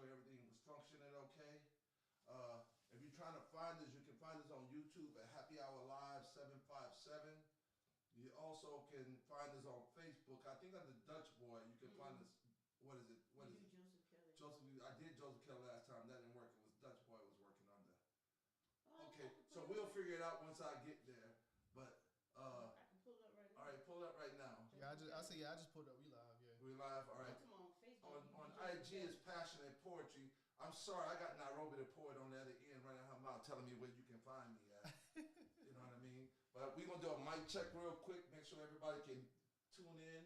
sure everything was functioning okay. If you're trying to find us, you can find us on YouTube at Happy Hour Live 757. You also can find us on Facebook. I think under Dutch Boy, you can find us. What is it? What is it? Joseph Kelly. Joseph. I did Joseph Kelly last time. That didn't work. It was Dutch Boy I was working under. Oh, Okay, so we'll figure it out once I get there. But I can pull it up right all now. right, pull it up right now. I just pulled up. We live, yeah. We live. All right. Come on Facebook. On IG is Passion and Poetry. I'm sorry, I got Nairobi the poet on the other end running her mouth telling me where you can find me at. You know what I mean? But we're gonna do a mic check real quick, make sure everybody can tune in.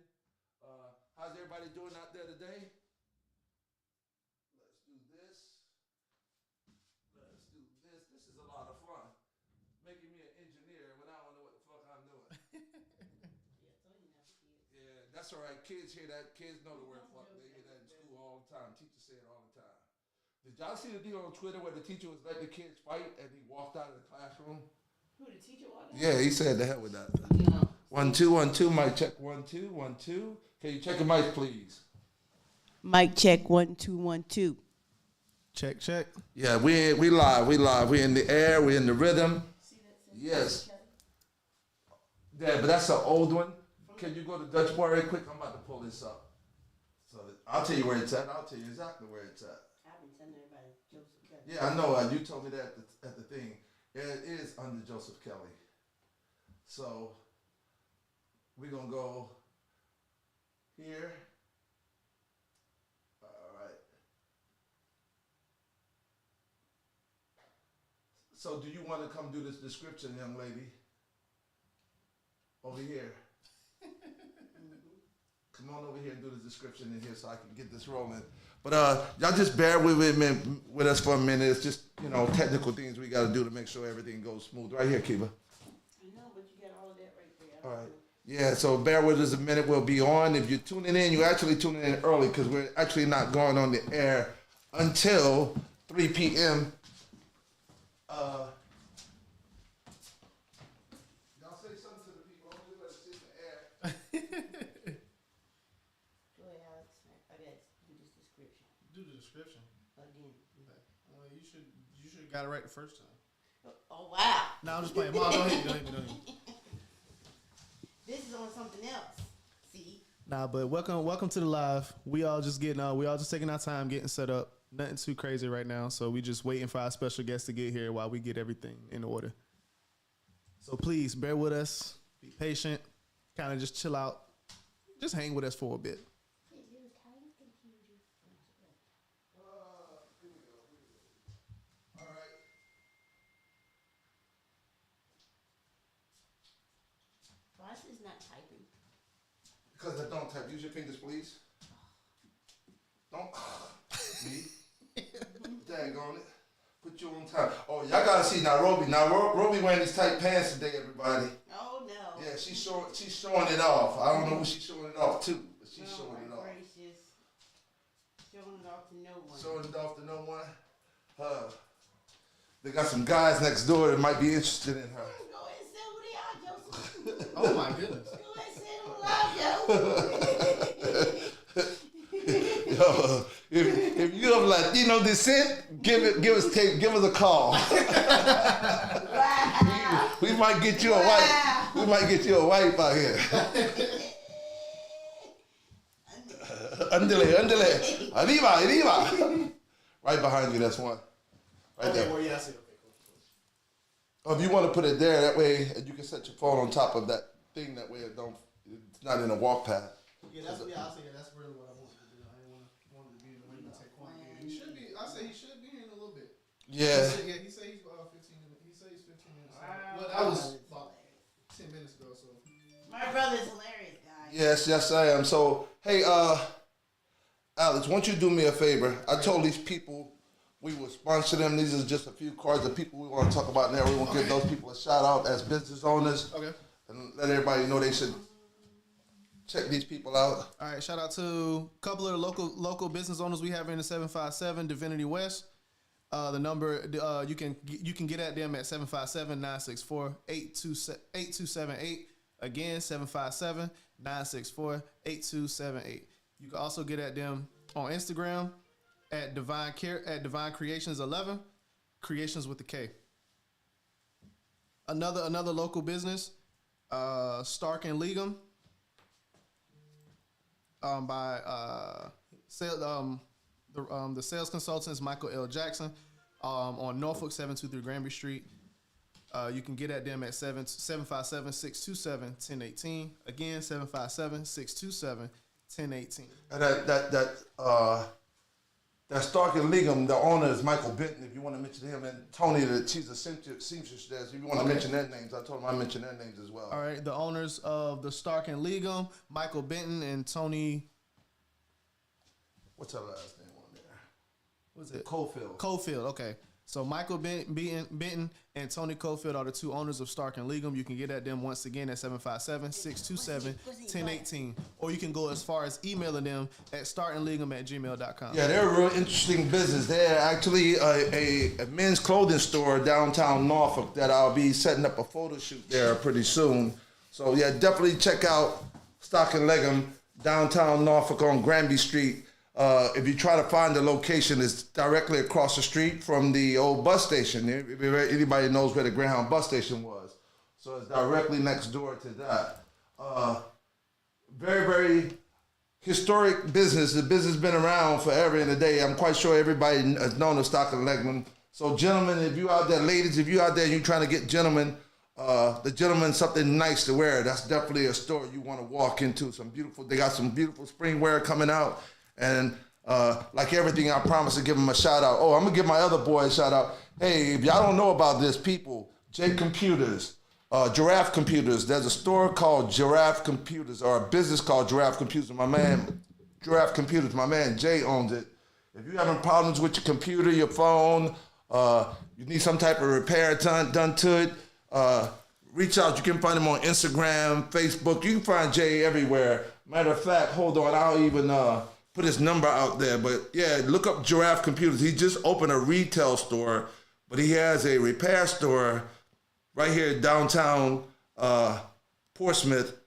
How's everybody doing out there today? Let's do this. Let's do this. This is a lot of fun. Making me an engineer when I don't know what the fuck I'm doing. Yeah, that's all right. Kids hear that. Kids know the word fuck. They hear that in school all the time. Teachers say it all the time. Did y'all see the deal on Twitter where the teacher was letting the kids fight and he walked out of the classroom? Who, the teacher was? Yeah, he said the hell with that. No. 1 2 1 2. Mic check 1 2 1 2. Can you check your mic, please? Mic check 1 2 1 2. Check, check. Yeah, we live. We in the air. We in the rhythm. See that? Yes. Yeah, but that's an old one. Can you go to Dutch Boy right quick? I'm about to pull this up. So I'll tell you where it's at. I'll tell you exactly where it's at. I've been telling everybody Joseph Kelly. Yeah, I know. You told me that at the thing. It is under Joseph Kelly. So we're going to go here. All right. So do you want to come do this description, young lady? Over here. Come on over here and do the description in here so I can get this rolling. But y'all just bear with us for a minute. It's just, technical things we got to do to make sure everything goes smooth. Right here, Kiva. I know, but you got all of that right there. All right. Yeah, so bear with us a minute. We'll be on. If you're tuning in, you're actually tuning in early because we're actually not going on the air until 3 p.m. Y'all say something to the people. Don't just let us sit in the air. Go ahead, Alex. I got to do this description. Do the description. Again. Okay. Well, you should have got it right the first time. Oh, wow. No, I'm just playing. Mom, go ahead. This is on something else. See? Nah, but welcome to the live. We all just taking our time getting set up. Nothing too crazy right now, so we just waiting for our special guest to get here while we get everything in order. So please bear with us. Be patient. Kind of just chill out. Just hang with us for a bit. All right. Why is this not typing? Because I don't type. Use your fingers, please. Don't. Me. Daggone it. Put you on time. Oh, y'all gotta see Nairobi. Nairobi wearing these tight pants today, everybody. Oh, no. Yeah, she's showing it off. I don't know who she's showing it off to, but she's showing it off. Gracious. Showing it off to no one. Showing it off to no one. They got some guys next door that might be interested in her. Go ahead and say who they are, Joseph. Oh my goodness. Go ahead and say them live, yo. Yo, if you have Latino descent, give us a call. Wow. we might get you a wife. We might get you a wife out here. Andale, arriba. Right behind you, that's one. Right there. Well, yeah, I see. Okay, cool. Or if you want to put it there, that way you can set your phone on top of that thing. That way it's not in a walk path. Yeah, that's really what I wanted to do. I didn't want it to be in the way you take quantity. He should be. I say he should be in a little bit. Yeah. He said he's 15 minutes. He said he's 15 minutes. Well, that was about 10 minutes ago. So My brother's hilarious, guys. Yes, I am. So, hey, Alex, won't you do me a favor? I told these people we would sponsor them. These are just a few cards of people we want to talk about now. We want to give those people a shout out as business owners. okay. And let everybody know they should check these people out. All right, shout out to a couple of the local business owners we have in the 757 Divinity West. The number you can get at them at 757-964-8278. Again, 757-964-8278. You can also get at them on Instagram at Divine Creations 11, Creations with the K. Another local business, Stark and Legum, by the sales consultants Michael L. Jackson, on Norfolk 723 Granby Street. You can get at them at 757-627-1018. Again, 757-627-1018. And that Stark and Legum, the owner is Michael Benton, if you want to mention him, and Tony, she's a seamstress there, so if you want to mention their names, I told him I mention their names as well. All right, the owners of the Stark and Legum, Michael Benton and Tony. What's her last name on there? What's it? Cofield, okay. So Michael Benton and Tony Cofield are the two owners of Stark and Legum. You can get at them once again at 757-627-1018. Or you can go as far as emailing them at starkandlegum@gmail.com. Yeah, they're a real interesting business. They're actually a men's clothing store downtown Norfolk that I'll be setting up a photo shoot there pretty soon. So yeah, definitely check out Stark and Legum downtown Norfolk on Granby Street. If you try to find the location, it's directly across the street from the old bus station. If anybody knows where the Greyhound bus station was. So it's directly next door to that. Very, very historic business. The business has been around forever and a day. I'm quite sure everybody has known of Stock and Legman. So gentlemen, if you out there, ladies, if you out there and you're trying to get the gentleman something nice to wear, that's definitely a store you want to walk into. They got some beautiful spring wear coming out. And like everything, I promise to give them a shout out. Oh, I'm gonna give my other boy a shout out. Hey, if y'all don't know about this, people, J Computers, Giraffe Computers. There's a store called Giraffe Computers, or a business called Giraffe Computers. My man Jay owns it. If you're having problems with your computer, your phone, you need some type of repair done to it, reach out. You can find him on Instagram, Facebook. You can find Jay everywhere. Matter of fact, hold on, I'll even put his number out there. But yeah, look up Giraffe Computers. He just opened a retail store, but he has a repair store right here downtown Portsmouth.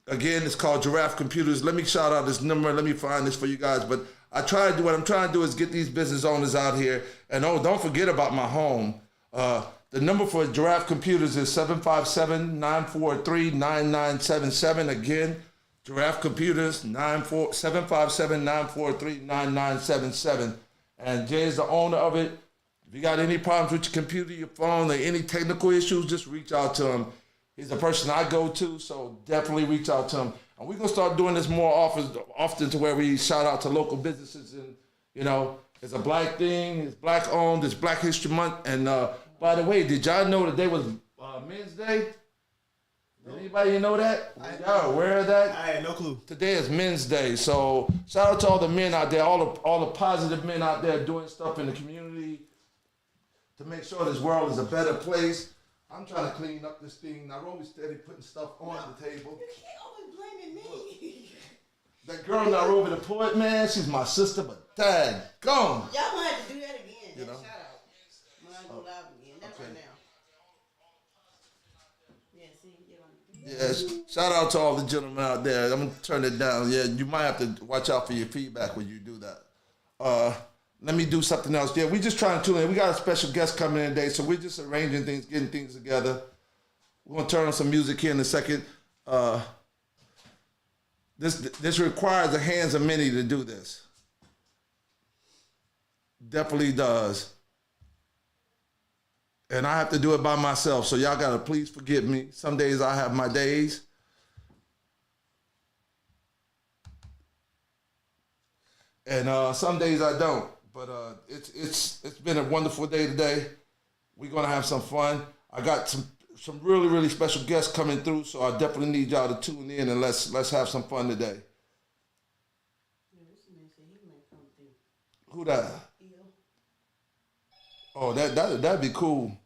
Again, it's called Giraffe Computers. Let me shout out this number. Let me find this for you guys. But what I'm trying to do is get these business owners out here. And oh, don't forget about my home. The number for Giraffe Computers is 757-943-9977. Again, Giraffe Computers, 757-943-9977. And Jay is the owner of it. If you got any problems with your computer, your phone, or any technical issues, just reach out to him. He's the person I go to, so definitely reach out to him. And we're going to start doing this more often to where we shout out to local businesses. And, you know, it's a black thing, it's black owned, it's Black History Month. And by the way, did y'all know today was Men's Day? Did anybody know that? Y'all aware of that? I had no clue. Today is Men's Day, so shout out to all the men out there, all the positive men out there doing stuff in the community to make sure this world is a better place. I'm trying to clean up this thing. Nairobi's steady putting stuff on the table. You can't always blame me. That girl Nairobi the poet, man, she's my sister, but dang, gone. Y'all might have to do that again. You know? Shout out. When I go live again. That's Okay. right now. Yeah, see, get on. Yes, shout out to all the gentlemen out there. I'm gonna turn it down. Yeah, you might have to watch out for your feedback when you do that. Let me do something else. Yeah, we just trying to tune in. We got a special guest coming in today, so we're just arranging things, getting things together. We're gonna turn on some music here in a second. This requires the hands of many to do this. Definitely does. And I have to do it by myself, so y'all gotta please forgive me. Some days I have my days. And some days I don't. But it's been a wonderful day today. We're gonna have some fun. I got some really, really special guests coming through, so I definitely need y'all to tune in and let's have some fun today. Yeah, this man said he might come through. Who that? Oh, that'd be cool.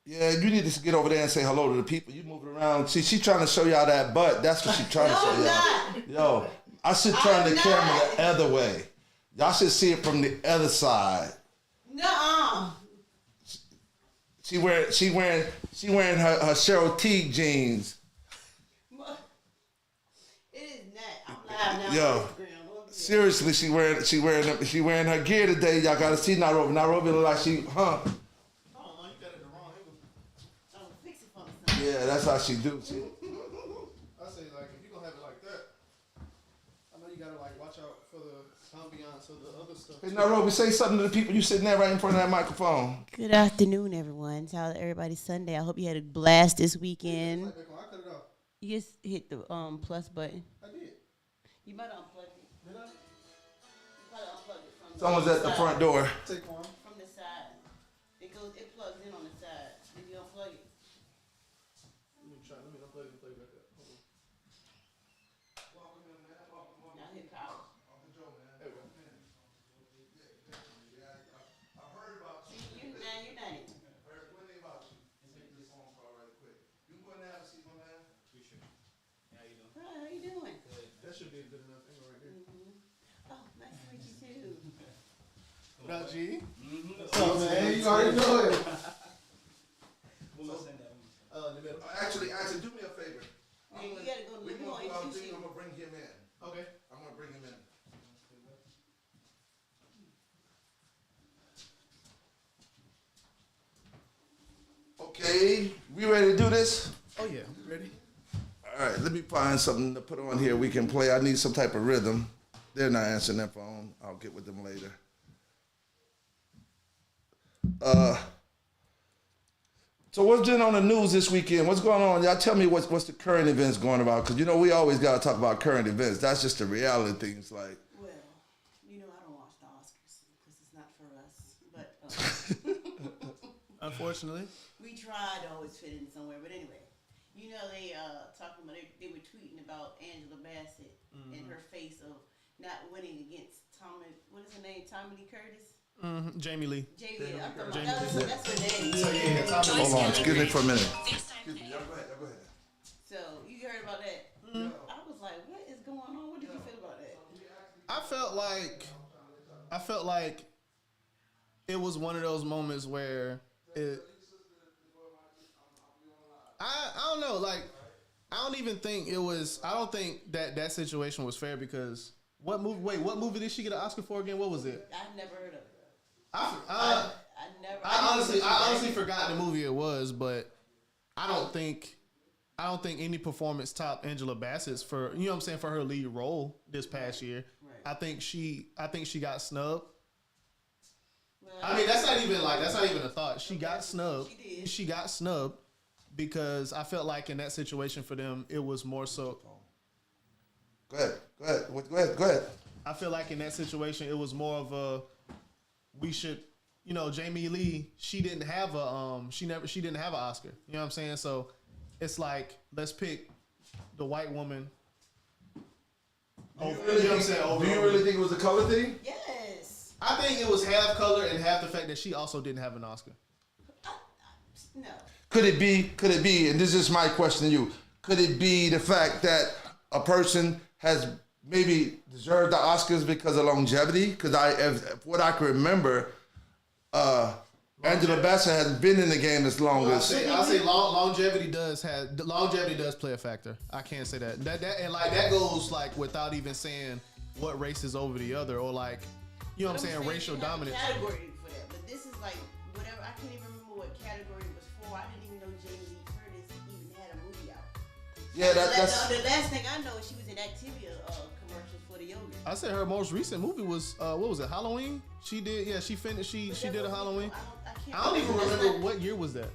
Yeah, you need to get over there and say hello to the people. You moving around. See, she trying to show y'all that butt. That's what she trying to show y'all. Yo, I should turn the camera the other way. Y'all should see it from the other side. Nuh-uh. She wearing her Cheryl T jeans. It is not. I'm live now Yo. on Instagram. Seriously, she wearing her gear today. Y'all gotta see Nairobi. Nairobi look like she, huh? Oh, man, you got it the wrong angle. Oh, fix it for me. Yeah, that's how she do. See? I say, like, if you're going to have it like that, I know you got to, like, watch out for the ambiance of the other stuff. Hey, Nairobi, say something to the people you sitting there right in front of that microphone. Good afternoon, everyone. How's everybody's Sunday? I hope you had a blast this weekend. I cut it off. You just hit the plus button. I did. You might unplug it. Did I? You might unplug it from Someone's at the side. front door. Take one. From the side. It plugs in on the side. Did you unplug it? Let me unplug it and play back up. Hold on. Now hit power. There we go. I heard about you. Now you're not it. Heard plenty about you. Take this phone call right quick. You can go in there and see my man. Hi, how you doing? That should be a good enough angle right there. Oh, nice to meet you too. What up, G? What's up, man? You already know it. In the middle. Actually, do me a favor. Yeah, you gotta go to the middle and introduce you. I'm gonna bring him in. Okay. I'm gonna bring him in. Okay, we ready to do this? Oh, yeah. Ready? All right, let me find something to put on here we can play. I need some type of rhythm. They're not answering their phone. I'll get with them later. So what's been on the news this weekend? What's going on? Y'all tell me what's the current events going about, because you know we always got to talk about current events. That's just the reality thing. It's like, Well, you know I don't watch the Oscars because it's not for us. But Unfortunately. we try to always fit in somewhere. But anyway, you know they talking about they were tweeting about Angela Bassett and her face of not winning against Tommy. What is her name? Tommy Lee Curtis. Jamie Lee. Jamie. I'm talking Jamie about Lee. that's her name. So, yeah, Tommy hold on, excuse me for a minute. FaceTime Excuse me, y'all go ahead, go ahead. So you heard about that? I was like, what is going on? What did you feel about that? I felt like it was one of those moments where it. I don't know, like I don't even think it was. I don't think that situation was fair because what movie? Wait, what movie did she get an Oscar for again? What was it? I've never heard of it. I honestly forgot the movie it was, but I don't think any performance topped Angela Bassett's for, you know what I'm saying, for her lead role this past year. Right. I think she got snubbed. Well, I mean, that's not even a thought. She got snubbed. She did. She got snubbed because I felt like in that situation for them, it was more so. Go ahead. I feel like in that situation, it was more of a, we should, you know, Jamie Lee, she didn't have an Oscar. You know what I'm saying? So it's like, let's pick the white woman. Do you really think it was a color thing? yes. I think it was half color and half the fact that she also didn't have an Oscar. No. Could it be, and this is my question to you, could it be the fact that a person has maybe deserved the Oscars because of longevity? Because what I can remember, Angela Bassett has been in the game as long as. I'll say longevity does play a factor. I can't say that. That goes like without even saying what race is over the other or like, you know what I'm saying, racial you have a dominance. category for that, but this is like whatever. I can't even remember what category it was for. I didn't even know Jamie Lee Curtis even had a movie out. Yeah, that's. The last thing I know is she was in Activia commercials for the yogurt. I said her most recent movie was what was it? Halloween. She did. Yeah, she finished. She did a Halloween. I don't even remember what year was that.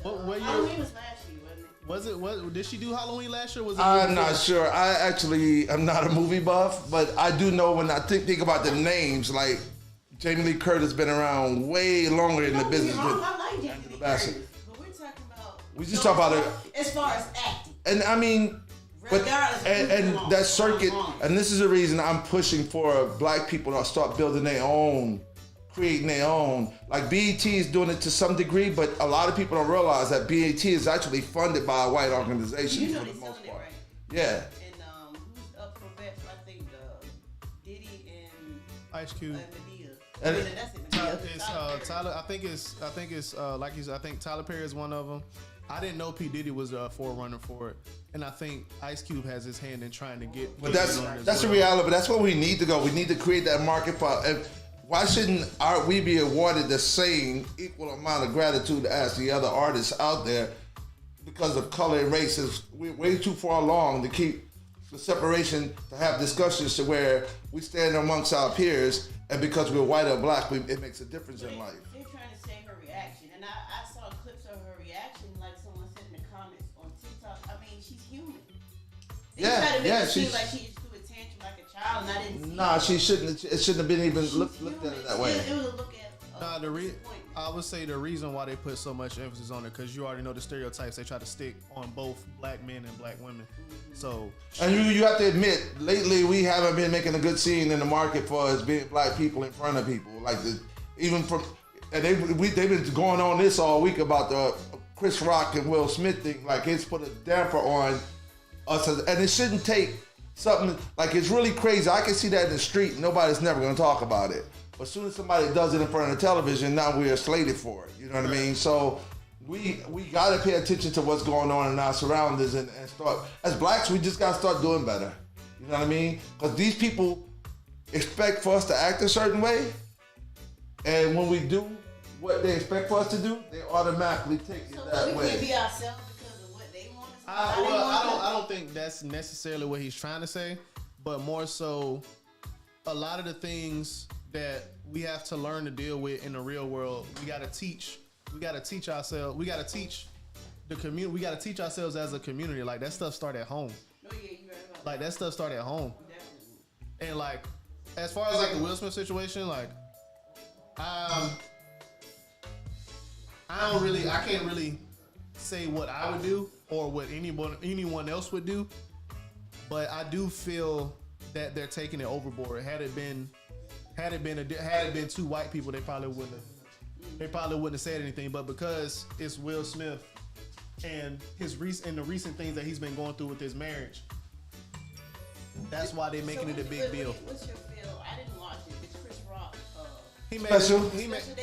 What year? Halloween was last year, wasn't it? Was it? What did she do Halloween last year? Was it? I'm not sure. I actually am not a movie buff, but I do know when I think about the names, like Jamie Lee Curtis been around way longer in the business. I like Jamie Lee Bassett. Curtis, but we're talking about. We just talk about it. As far as acting. And I mean, but Regardless of who's and wrong, that circuit, wrong. and this is the reason I'm pushing for black people to start building their own, creating their own. Like BET is doing it to some degree, but a lot of people don't realize that BET is actually funded by a white organization You know for they're the selling most it, part. right? Yeah. And who's up for best? I think Diddy and Ice Cube. Medea. And- That's it. Medea. It's Tyler. I think it's like I think Tyler Perry is one of them, I didn't know P. Diddy was a forerunner for it, and I think Ice Cube has his hand in trying to get. But that's the reality. But that's where we need to go. We need to create that market for. Why shouldn't we be awarded the same equal amount of gratitude as the other artists out there? Because of color and races, we're way too far along to keep the separation, to have discussions to where we stand amongst our peers, and because we're white or black, it makes a difference in life. They're trying to say her reaction, and I saw clips of her reaction, like someone said in the comments on TikTok. I mean, she's human. They try to make it seem like she just threw a tantrum like a child, and I didn't see Nah, she shouldn't. It shouldn't have been even looked at it that way. It was a look at. I would say the reason why they put so much emphasis on it, because you already know the stereotypes they try to stick on both black men and black women. So, and you have to admit, lately we haven't been making a good scene in the market for us being black people in front of people. Like they've been going on this all week about the Chris Rock and Will Smith thing. Like it's put a damper on us, and it shouldn't take something like it's really crazy. I can see that in the street. Nobody's never going to talk about it. But as soon as somebody does it in front of the television, now we are slated for it. You know what I mean? So we got to pay attention to what's going on in our surroundings and start, as blacks, we just got to start doing better. You know what I mean? Because these people expect for us to act a certain way. And when we do what they expect for us to do, they automatically take it that way. So we can't be ourselves because of what they want us to do? I don't think that's necessarily what he's trying to say, but more so a lot of the things that we have to learn to deal with in the real world, we got to teach ourselves. We got to teach the community. We got to teach ourselves as a community. Like that stuff start at home. Oh yeah, you right about like that stuff start at home. Definitely. And like, as far as like the Will Smith situation, like, I can't really say what I would do or what anyone else would do, but I do feel that they're taking it overboard. Had it been two white people, they probably wouldn't have said anything. But because it's Will Smith and the recent things that he's been going through with his marriage, that's why they're making it a big deal. What's your feel? I didn't watch it. It's Chris Rock.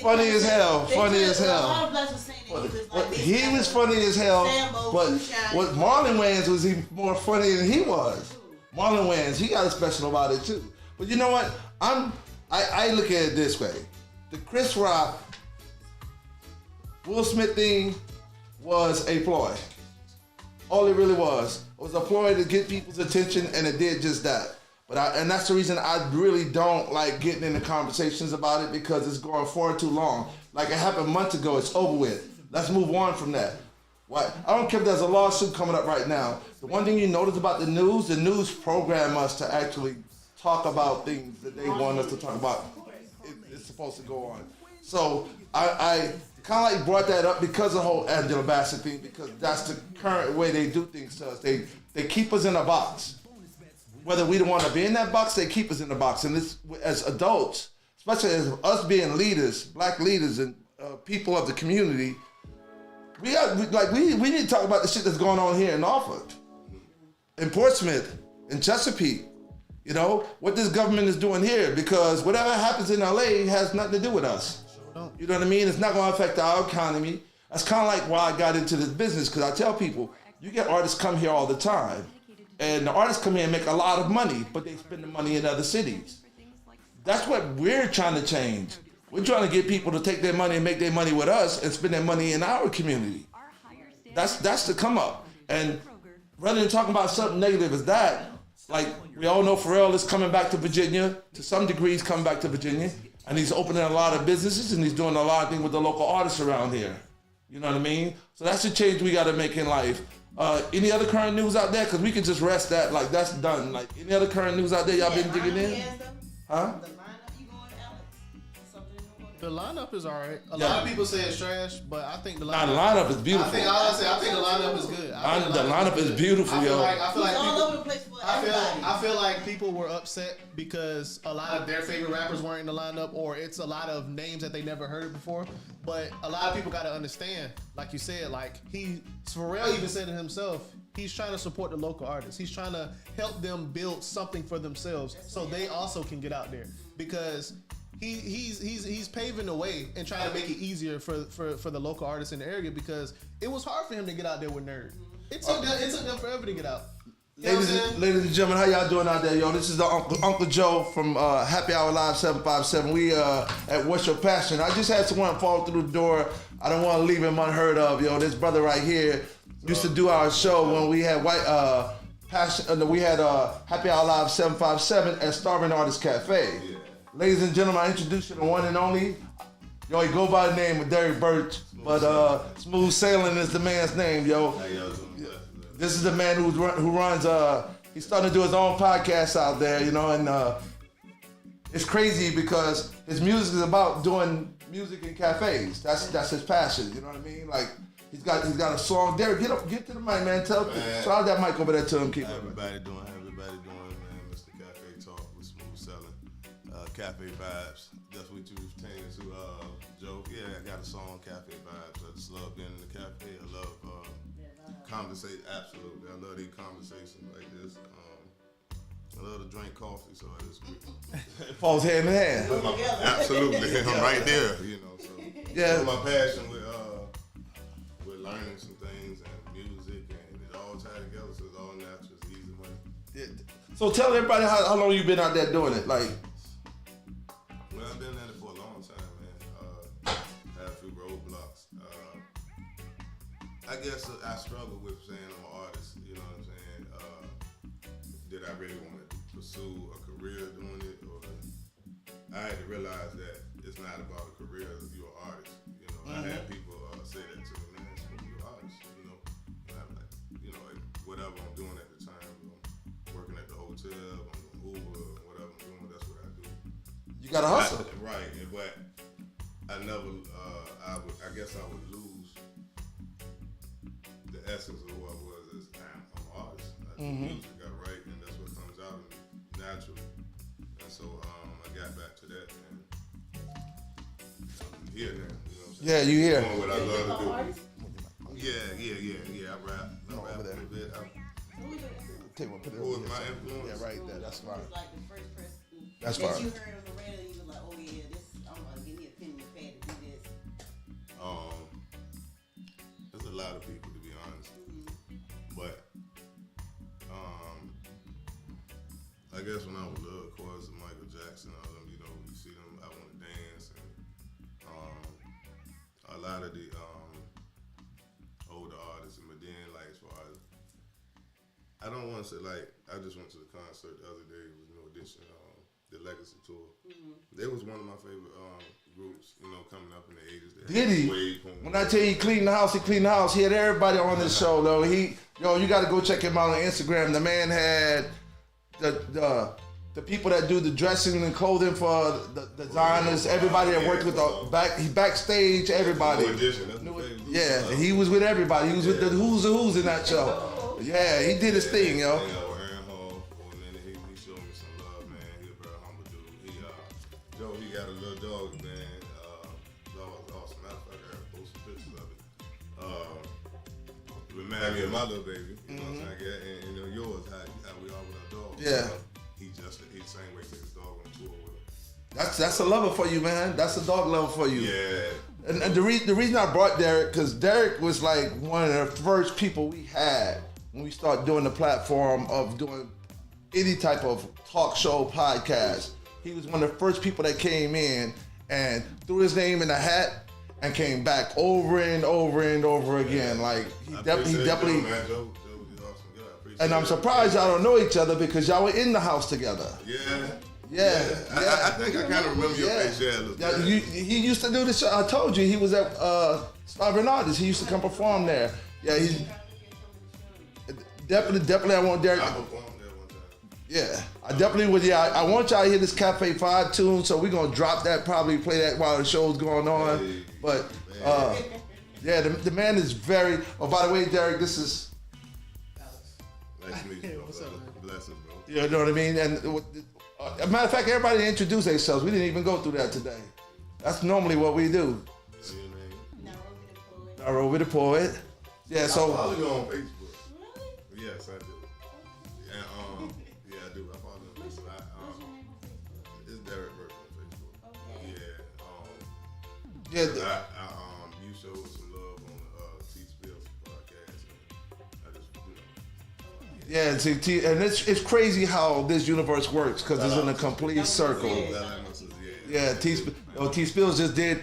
Funny as hell. Funny as A lot hell. of blacks were saying that He was funny as hell. But what Marlon Wayans was even more funny than he was. Marlon Wayans, he got a special about it too. But you know what? I look at it this way. The Chris Rock, Will Smith thing was a ploy. All it really was. It was a ploy to get people's attention, and it did just that. And that's the reason I really don't like getting into conversations about it, because it's going far too long. Like it happened months ago, it's over with. Let's move on from that. What? I don't care if there's a lawsuit coming up right now. The one thing you notice about the news program us to actually talk about things that they want us to talk about. It's supposed to go on. So I kind of like brought that up because of the whole Angela Bassett thing, because that's the current way they do things to us. They keep us in a box. Whether we don't want to be in that box, they keep us in the box. And this, as adults, especially as us being leaders, black leaders and people of the community, we need to talk about the shit that's going on here in Norfolk, in Portsmouth, in Chesapeake. You know, what this government is doing here, because whatever happens in LA has nothing to do with us. You know what I mean? It's not going to affect our economy. That's kind of like why I got into this business, because I tell people, you get artists come here all the time, and the artists come here and make a lot of money, but they spend the money in other cities. That's what we're trying to change. We're trying to get people to take their money and make their money with us and spend their money in our community. That's the come up. And rather than talking about something negative as that, like we all know Pharrell is coming back to Virginia. To some degree, he's coming back to Virginia. And he's opening a lot of businesses, and he's doing a lot of things with the local artists around here. You know what I mean? So that's the change we got to make in life. Any other current news out there? Because we can just rest that. Like, that's done. Like, any other current news out there y'all been digging in? Huh? The lineup is all right. A lot of people say it's trash, but I think the lineup is beautiful. I think the lineup is good. The lineup is beautiful, yo. I feel like people were upset because a lot of their favorite rappers weren't in the lineup, or it's a lot of names that they never heard before. But a lot of people got to understand, like you said, like Pharrell even said it himself. He's trying to support the local artists. He's trying to help them build something for themselves so they also can get out there, because he's paving the way and trying to make it easier for the local artists in the area because it was hard for him to get out there with Nerd. It took them forever to get out. Ladies and gentlemen, how y'all doing out there, yo? This is the Uncle Joe from Happy Hour Live 757. We at What's Your Passion. I just had someone fall through the door. I don't want to leave him unheard of, yo. This brother right here used to do our show when we had Passion. We had Happy Hour Live 757 at Starving Artist Cafe. Yeah. Ladies and gentlemen, I introduce you to the one and only. Yo, he go by the name of Derek Birch, but Smooth Sailing is the man's name, yo. This is the man who runs. He's starting to do his own podcast out there, you know, and it's crazy because his music is about doing music in cafes. That's his passion. You know what I mean? Like he's got a song. Derek, get to the mic, man. Shout that mic over there to him. Keep everybody doing, man. Mr. Cafe Talk with Smooth Selling, Cafe Vibes. That's what you was saying to Joe. Yeah, I got a song, Cafe Vibes. I just love being in the cafe. I love. Conversate, absolutely. I love these conversations like this. I love to drink coffee, so it's it falls hand in hand. Absolutely, I'm right there. You know, so yeah. My passion with learning some things and music, and it all tied together, so it's all natural, it's easy money. Yeah. So tell everybody how long you been out there doing it, like. Well, I've been at it for a long time, man. Had a few roadblocks. I guess I struggle with saying I'm an artist, you know what I'm saying? Did I really want to pursue a career doing it? Or I had to realize that it's not about a career if you're an artist. You know, I had people say that to me, man, you're an artist, you know? And I'm like, you know, whatever I'm doing at the time, I'm working at the hotel, I'm doing Uber, whatever I'm doing, that's what I do. You got to hustle. Right, but I never, I guess I would lose the essence of who I was as I'm an artist. I do music, I write, and that's what comes out of me naturally. And so I got back to that, and I'm here now. You know what I'm saying? Yeah, you here. Doing what I love to do. Yeah. I rap a little bit. Take one, put it Who over was my here. influence? Yeah, right there. That's fine. Like the first person That's that fine. you heard on the radio, you were like, oh yeah, this. I'm gonna give me a pen and pad to do this. There's a lot of people, to be honest. But I guess when I was little, of course, Michael Jackson, all them, you know, you see them, I Want to Dance, and a lot of the older artists, but then like as far as, I don't want to say like, I just went to the concert the other day, it was New Edition, the Legacy Tour. They was one of my favorite groups, you know, coming up in the 80s. Did he? When I tell you he cleaned the house, he cleaned the house. He had everybody on this show, though. You got to go check him out on Instagram. The man had the people that do the dressing and clothing for the designers, everybody that worked with he backstage, everybody. Yeah, he was with everybody. He was with the who's in that show. Yeah, he did his thing, yo. He got a little dog, man. Dog was awesome. Matter of fact, I gotta post some pictures of it. Remind me of my little baby. You know what I'm saying? And you know yours, how we are with our dog. Yeah. He's the same way to his dog on tour with him. That's a lover for you, man. That's a dog lover for you. Yeah. And the reason I brought Derek, because Derek was like one of the first people we had when we started doing the platform of doing any type of talk show podcast. He was one of the first people that came in and threw his name in a hat and came back over and over and over again. Like he definitely. Joe, and I'm surprised y'all don't know each other because y'all were in the house together. Yeah. I think I kind of remember your face. He used to do this show. I told you he was at Starving Artist. He used to come perform there. Yeah, he's definitely. I want Derek. I performed there one time. Yeah, I definitely would. Yeah, I want y'all to hear this Cafe 5 tune, so we're gonna drop that, probably play that while the show's going on. Hey, but yeah, the man is very. Oh, by the way, Derek, this is. Nice to meet you, What's up, man? Blessings, bro. You know what I mean? And as a matter of fact, everybody introduce themselves. We didn't even go through that today. That's normally what we do. What's your name? Nairobi the Poet. Yeah, so. I follow you on Facebook. Yes, I do. Yeah, I do. I follow you on Facebook. It's Derek Burke on Facebook. Yeah. You showed some love on T Spills podcast. And I just, Yeah, see, and it's crazy how this universe works because it's in a complete circle. Yeah, T Spills just did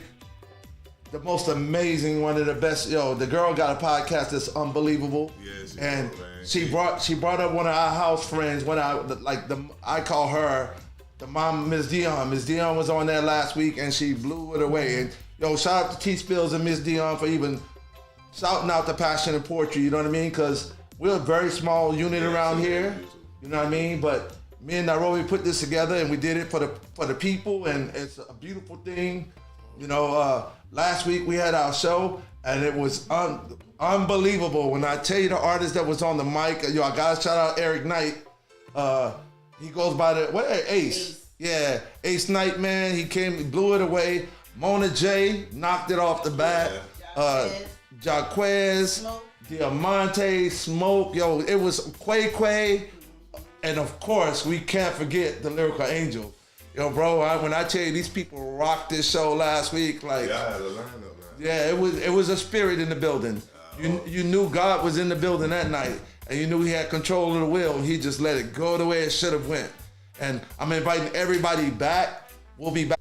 the most amazing, one of the best. The girl got a podcast that's unbelievable. Yeah, she brought up one of our house friends. I call her the mom, Miss Dion. Miss Dion was on there last week and she blew it away. And shout out to T Spills and Miss Dion for even shouting out the passion and poetry. You know what I mean? Because we're a very small unit around here. You know what I mean? But me and Nairobi put this together and we did it for the people, and it's a beautiful thing. Last week we had our show and it was unbelievable. When I tell you the artist that was on the mic, I gotta shout out Eric Knight. He goes by Ace. Yeah, Ace Knight, man. He came, he blew it away. Mona J knocked it off the bat. Jaquez, Diamante, Smoke. It was Quay. And of course, we can't forget the Lyrical Angel. Bro, when I tell you these people rocked this show last week, like, I had a lineup, man. Yeah, it was a spirit in the building. You knew God was in the building that night, and you knew He had control of the wheel. And He just let it go the way it should have went. And I'm inviting everybody back. We'll be back.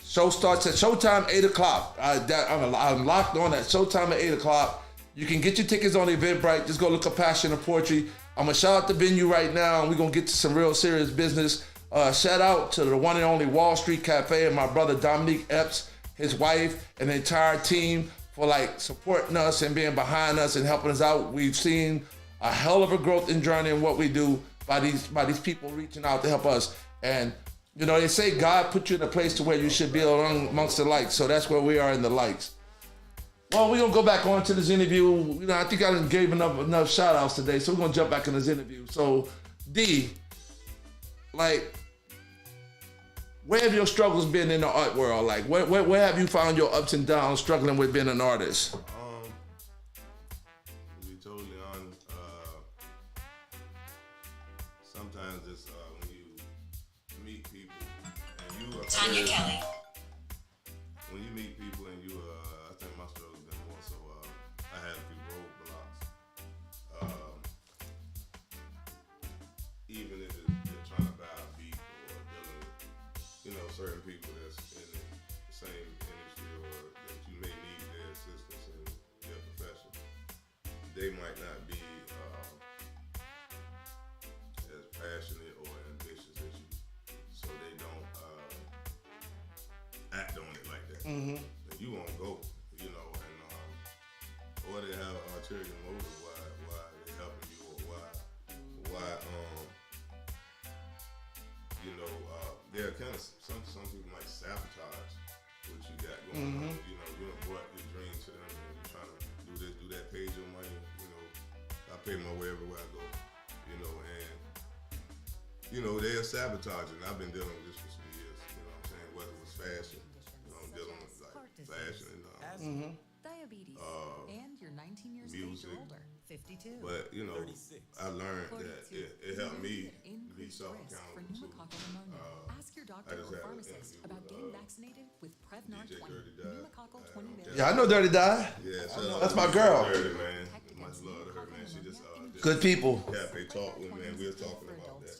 Show starts at showtime 8:00. I'm locked on at showtime at 8:00. You can get your tickets on Eventbrite. Just go look up Passion and Poetry. I'm gonna shout out the venue right now, and we're gonna get to some real serious business. Shout out to the one and only Wall Street Cafe and my brother Dominique Epps, his wife, and the entire team for supporting us and being behind us and helping us out. We've seen a hell of a growth and journey in what we do by these people reaching out to help us. And they say God put you in a place to where you should be amongst the likes. So that's where we are in the likes. Well, we're gonna go back on to this interview. I think I gave enough shout outs today, so we're gonna jump back in this interview. So D, where have your struggles been in the art world? Where have you found your ups and downs struggling with being an artist? To be totally honest, sometimes it's when you meet people and you are Tanya Kelly. When you meet people and you, I think my struggle's been more so. I had a few roadblocks. Even if you're trying to buy a beat or dealing with, certain people that's in the same industry or that you may need their assistance in their profession, they might not be as passionate or ambitious as you, so they don't act on it like that. Mm-hmm. And you won't go, or they have an ulterior motive why they helping you or why they're kind of some people might sabotage what you got going on. You don't brought your dream to them and you're trying to do this, do that, pay your money. I pay my way everywhere I go. And they're sabotaging. I've been dealing with this for some years. What I'm saying, whether it was fashion, I'm dealing with fashion and diabetes, and you're 19 years music. of age or older. 52. But I learned that it helped me be self-accountable too. Ask your doctor or pharmacist about getting vaccinated with Prevnar 20, pneumococcal 20 million. Yeah, I know Dirty Di. Yeah, that's my girl. Dirty, man. Much love to her, man. She just good people. Cafe talk with, man. We were talking about that.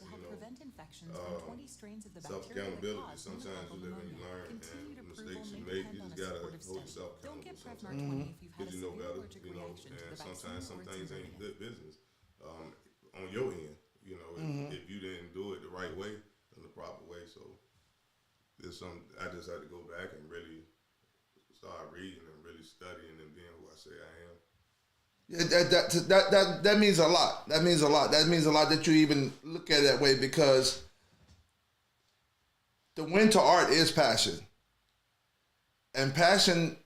Self-accountability. Sometimes you live and you learn, and mistakes you make, you just gotta hold yourself accountable sometimes. Because you know better, and sometimes some things ain't good business on your end, if you didn't do it the right way, in the proper way. So I just had to go back and really start reading and really studying and being who I say I am. Yeah, that means a lot. That means a lot. That means a lot that you even look at it that way, because the win to art is passion. And passion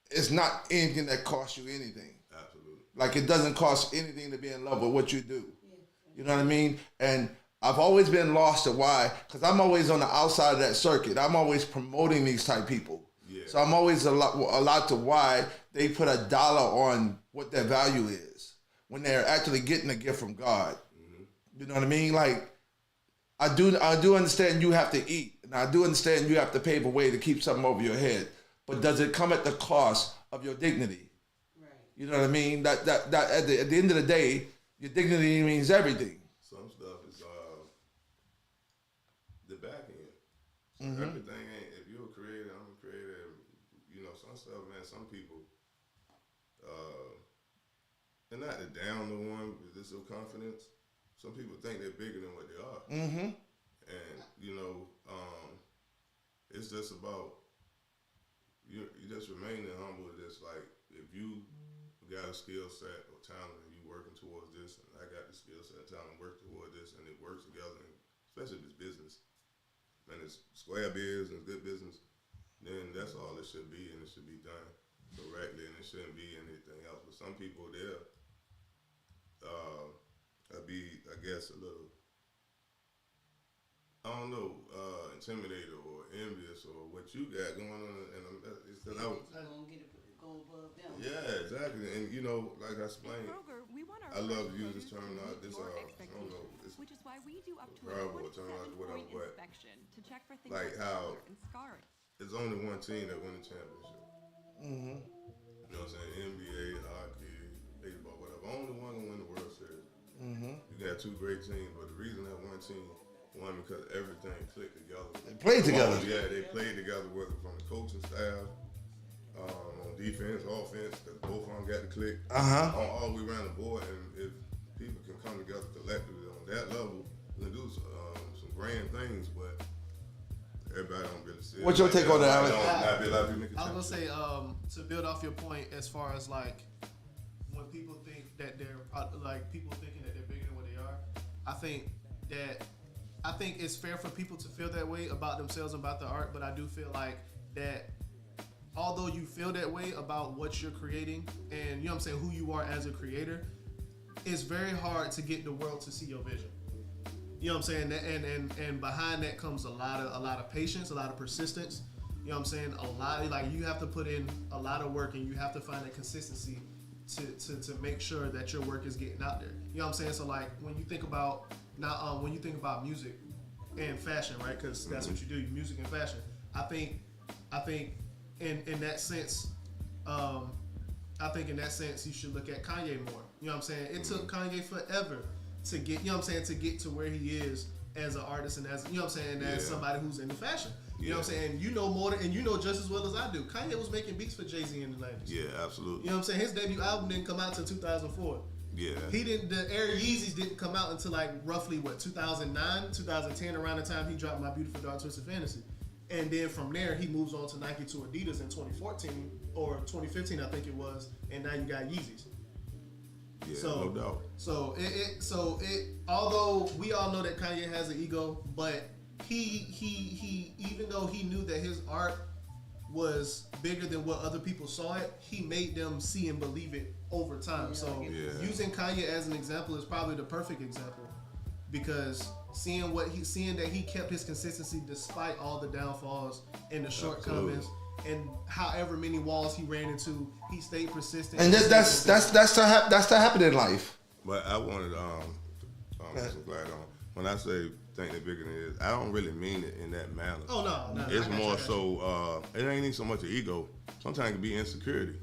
is not anything that costs you anything. Absolutely. It doesn't cost anything to be in love with what you do. You know what I mean? And I've always been lost to why, because I'm always on the outside of that circuit. I'm always promoting these type people. Yeah. So I'm always a lot to why they put $1 on what their value is when they're actually getting a gift from God. You know what I mean? I do understand you have to eat, and I do understand you have to pave a way to keep something over your head. but does it come at the cost of your dignity? Right. You know what I mean? That at the end of the day, your dignity means everything. Some stuff is the back end. So everything ain't. If you're a creator, I'm a creator. You know, some stuff, man. Some people, and not to down no one with this of confidence. Some people think they're bigger than what they are. And you know, it's just about you just remaining humble. Just like if you got a skill set or talent and you working towards this, and I got the skill set and talent work towards this, and it works together, and especially if it's business, and it's square biz and good business, then that's all it should be, and it should be done correctly, and it shouldn't be anything else. But some people, they'll be, I guess, a little, I don't know, intimidated or envious or what you got going on, and it's that I was. Go above them. Yeah, exactly, and you know, like I explained, Kroger, we want our I love to produce use this to term. meet This your I don't know, expectations, it's which is why we do up to a verbal terminology, 27-point whatever, but inspection to check for things like like how color and scarring. there's only one team that won the championship. You know what I'm saying? NBA, hockey, baseball, whatever. Only one can win the World Series. You got two great teams, but the reason that one team won because everything clicked together. They played together. Yeah, they played together, whether from the coaching staff, on defense, offense, because both of them got to click all the way around the board. And if people can come together collectively on that level, we can do some grand things, but everybody don't really see it. What's your take on that, Alex? I was gonna say, to build off your point, as far as like when people think that they're like people thinking that they're bigger than what they are, I think it's fair for people to feel that way about themselves and about the art, but I do feel like that although you feel that way about what you're creating and you know what I'm saying, who you are as a creator, it's very hard to get the world to see your vision. You know what I'm saying? And behind that comes a lot of patience, a lot of persistence. You know what I'm saying? A lot, like you have to put in a lot of work and you have to find that consistency to make sure that your work is getting out there. You know what I'm saying? So like when you think about music and fashion, right? Because that's what you do, music and fashion. I think in that sense, you should look at Kanye more. You know what I'm saying? It took Kanye forever to get, you know what I'm saying, to get to where he is as an artist and as, you know what I'm saying, as somebody who's into fashion. You know what I'm saying? And you know more and you know just as well as I do. Kanye was making beats for Jay-Z in the 90s. Yeah, absolutely. You know what I'm saying? His debut album didn't come out until 2004. Yeah. The Air Yeezys didn't come out until like roughly 2009, 2010, around the time he dropped My Beautiful Dark Twisted Fantasy. And then from there, he moves on to Nike to Adidas in 2014 or 2015, I think it was. And now you got Yeezys. Yeah, no doubt. So it although we all know that Kanye has an ego, but he even though he knew that his art was bigger than what other people saw it, he made them see and believe it over time. So using Kanye as an example is probably the perfect example, because seeing that he kept his consistency despite all the downfalls and the shortcomings. And however many walls he ran into, he stayed persistent. And that's to happen in life. But I wanted some glad on when I say think they're bigger than it is, I don't really mean it in that manner. Oh no. It's more so it ain't even so much an ego. Sometimes it can be insecurity.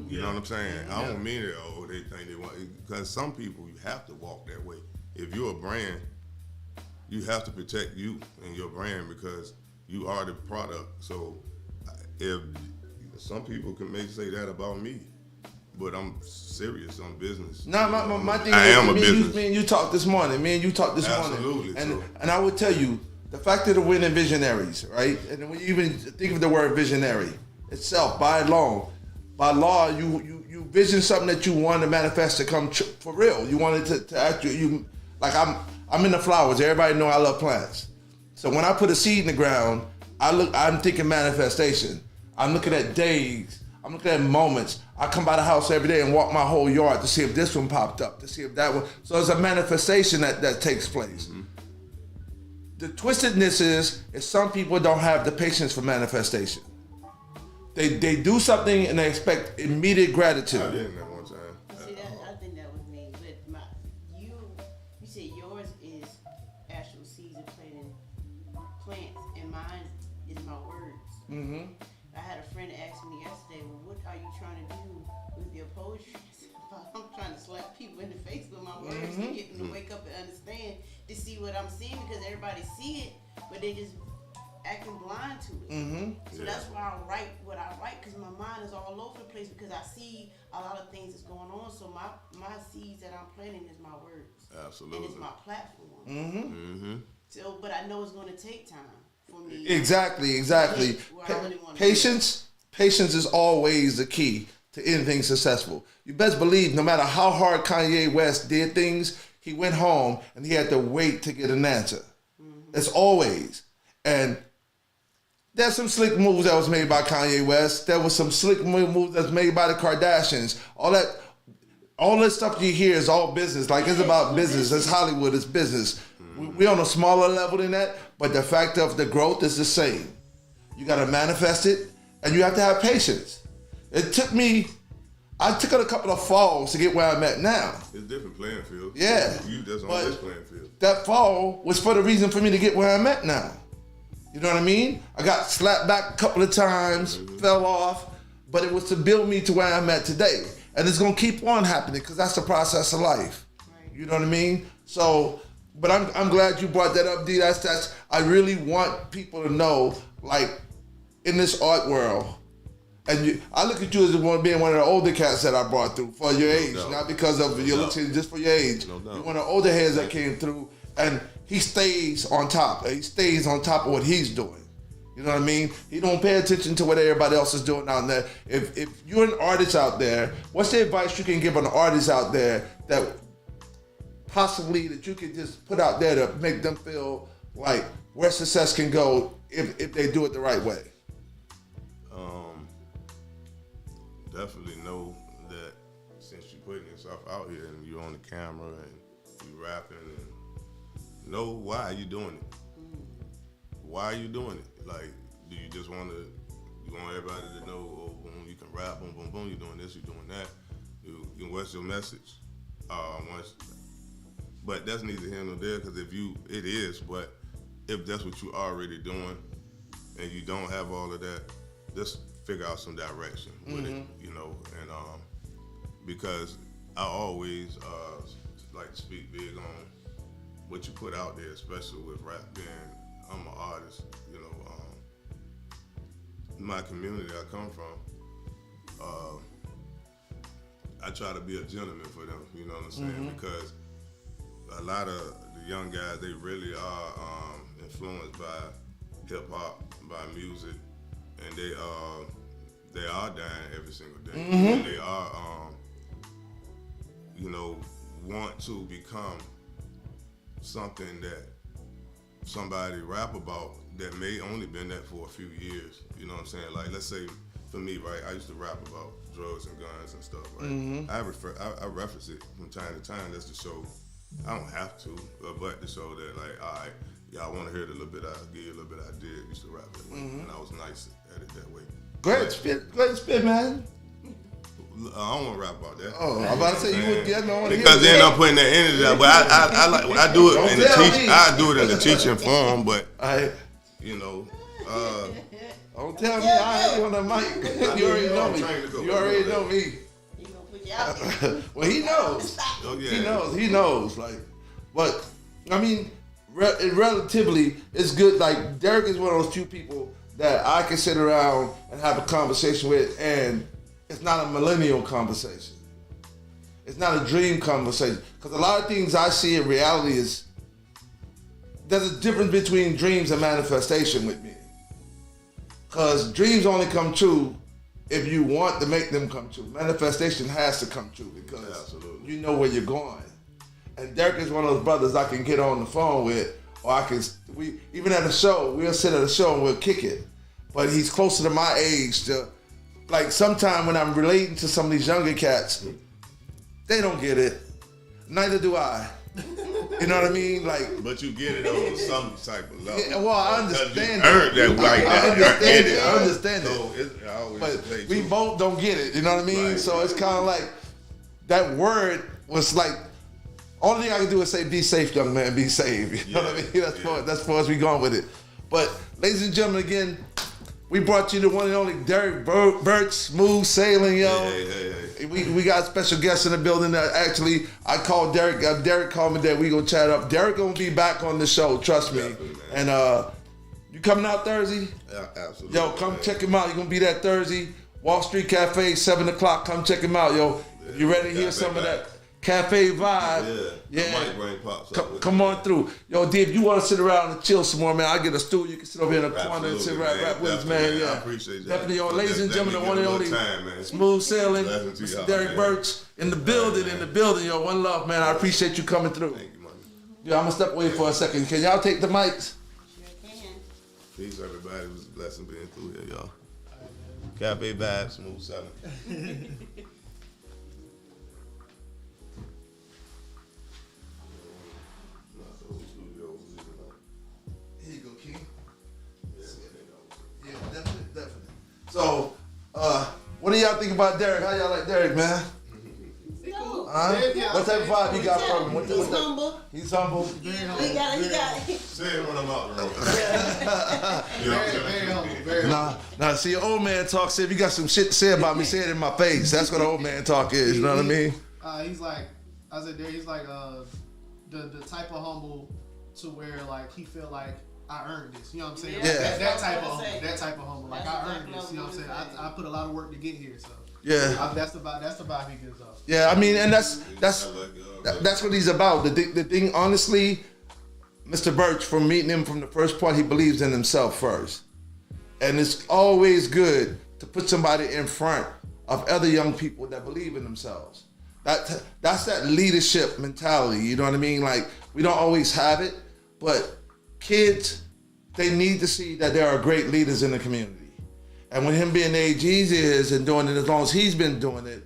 You know what I'm saying? I don't mean it. Oh, they think they want, because some people you have to walk that way. If you're a brand, you have to protect you and your brand because you are the product. So if some people can maybe say that about me, but I'm serious on business. No, my thing I is, am a business. Me and you talked this morning. Absolutely. And I would tell you, the fact that we're in visionaries, right? And when you even think of the word visionary itself, by law, you vision something that you want to manifest to come for real. You want it to actually, like I'm into flowers. Everybody know I love plants. So when I put a seed in the ground, I'm thinking manifestation. I'm looking at days. I'm looking at moments. I come by the house every day and walk my whole yard to see if this one popped up, to see if that one. So it's a manifestation that takes place. Mm-hmm. The twistedness is some people don't have the patience for manifestation. They do something and they expect immediate gratitude. I did that one time. See, I think that was me. But you said yours is actual seeds of planting plants, and mine is my words. Mm-hmm. I had a friend ask me yesterday, well, what are you trying to do with your poetry? I'm trying to slap people in the face with my words to get them to wake up and understand, to see what I'm seeing, because everybody see it, but they just acting blind to it. So that's why I write what I write, because my mind is all over the place, because I see a lot of things that's going on. So my seeds that I'm planting is my words. Absolutely. And it's my platform. So, but I know it's going to take time for me. Exactly. Patience is always the key to anything successful. You best believe, no matter how hard Kanye West did things, he went home and he had to wait to get an answer. It's always. And there's some slick moves that was made by Kanye West. There was some slick moves that's made by the Kardashians. All that stuff you hear is all business. Like, it's about business. It's Hollywood. It's business. We're on a smaller level than that, but the fact of the growth is the same. You got to manifest it, and you have to have patience. I took a couple of falls to get where I'm at now. It's different playing field. Yeah. You just on this playing field. That fall was for the reason for me to get where I'm at now. You know what I mean? I got slapped back a couple of times, fell off, but it was to build me to where I'm at today. And it's going to keep on happening, because that's the process of life. Right. You know what I mean? So, but I'm glad you brought that up, D. That's I really want people to know, like, in this art world, and I look at you as being one of the older cats that I brought through for your age, not because of your looks, just for your age. You're one of the older heads that came through, and he stays on top. He stays on top of what he's doing. You know what I mean? He don't pay attention to what everybody else is doing out there. If you're an artist out there, what's the advice you can give an artist out there that possibly that you could just put out there to make them feel like where success can go if they do it the right way? Definitely know that since you're putting yourself out here and you're on the camera and you rapping, and know why you doing it. Why are you doing it? Like, do you just want everybody to know, oh, boom, you can rap, boom, boom, boom, you're doing this, you're doing that. What's your message? But that's neither here nor there, because it is, but if that's what you're already doing and you don't have all of that, just figure out some direction with it, you know, and because I always like to speak big on what you put out there, especially with rap being, I'm an artist, you know, my community I come from, I try to be a gentleman for them, you know what I'm saying, because a lot of the young guys, they really are influenced by hip hop, by music, and they are dying every single day. And they are, you know, want to become something that somebody rap about that may only been that for a few years. You know what I'm saying? Like, let's say for me, right? I used to rap about drugs and guns and stuff, right? I reference it from time to time. That's to show I don't have to, but to show that, like, all right, y'all want to hear the little bit I give you a little bit I did. Used to rap that way, and I was nice at it that way. Go ahead, spit, man. I don't want to rap about that. Oh, I'm about to say you would get no. Because then I'm putting that energy out. But I do it in the teach. I do it in the teaching form. But you know, don't tell me I ain't on the mic. You already know me. You already know me. He gonna put you out there. Well, he knows. Oh, yeah. He knows. Like, but I mean, relatively, it's good. Like, Derek is one of those few people that I can sit around and have a conversation with, and it's not a millennial conversation. It's not a dream conversation. Because a lot of things I see in reality is, there's a difference between dreams and manifestation with me. Because dreams only come true if you want to make them come true. Manifestation has to come true because you know where you're going. And Derek is one of those brothers I can get on the phone with, or even at a show, we'll sit at a show and we'll kick it. But he's closer to my age to, like, sometime when I'm relating to some of these younger cats, they don't get it. Neither do I. You know what I mean? Like, but you get it on some type of level. Yeah, well, I understand it. Earned that like that. I understand it. So but we both don't get it. You know what I mean? Right. So it's kind of like that word was like, only thing I can do is say, be safe, young man, be safe. You know what I mean? That's far as we going with it. But ladies and gentlemen, again, We brought you the one and only Derek Birch, Smooth Sailing, yo. Hey. We got special guests in the building that actually, I called Derek. Derek called me that we gonna chat up. Derek gonna be back on the show, trust me. And you coming out Thursday? Yeah, absolutely. Yo, come check him out. You're gonna be there Thursday. Wall Street Cafe, 7 o'clock. Come check him out, yo. You ready to hear some of that cafe vibe? Yeah. Mic brain pops up. Come on through. Yo, D, if you want to sit around and chill some more, man, I get a stool. You can sit over here in the corner and sit rap with us, man. Yeah. I appreciate that. Definitely, yo. Ladies and gentlemen, the one and only Smooth Sailing, Mr. Derek Birch in the building, yo. One love, man. I appreciate you coming through. Thank you, man. Yo, I'm going to step away for a second. Can y'all take the mics? Peace, everybody. It was a blessing being through here, y'all. Cafe vibe, Smooth Sailing. Here you go, King. Yeah, definitely. So, what do y'all think about Derek? How y'all like Derek, man? What type of vibe you got from him? He's humble. He's humble. He got. Say it when I'm out the road. Nah, see, an old man talk. Say, if you got some shit to say about me, say it in my face. That's what old man talk is. You know what I mean? He's like, I said there, he's like the type of humble to where like he feel like I earned this. You know what I'm saying? Yeah. That type of humble. Like I earned this. You know what I'm saying? I put a lot of work to get here. So yeah, that's the vibe he gives off. Yeah, I mean, and that's what he's about. The thing, honestly, Mr. Birch, from meeting him from the first part, he believes in himself first. And it's always good to put somebody in front of other young people that believe in themselves. That's that leadership mentality, you know what I mean? Like, we don't always have it, but kids, they need to see that there are great leaders in the community. And with him being the age he is and doing it as long as he's been doing it,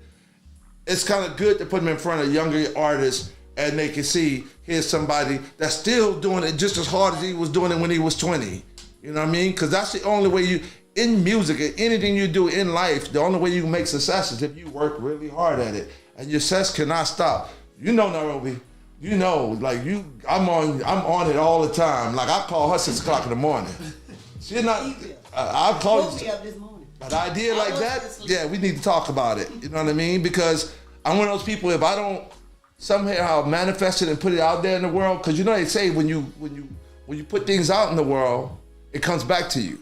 it's kind of good to put him in front of younger artists and they can see here's somebody that's still doing it just as hard as he was doing it when he was 20. You know what I mean? Because that's the only way you, in music, and anything you do in life, the only way you can make success is if you work really hard at it. And your success cannot stop. You know, Nairobi. You know, like I'm on it all the time. Like I call her 6 o'clock in the morning. She's not. I'll call you. An idea like that, yeah, we need to talk about it. You know what I mean? Because I'm one of those people. If I don't somehow manifest it and put it out there in the world, because you know they say when you put things out in the world, it comes back to you.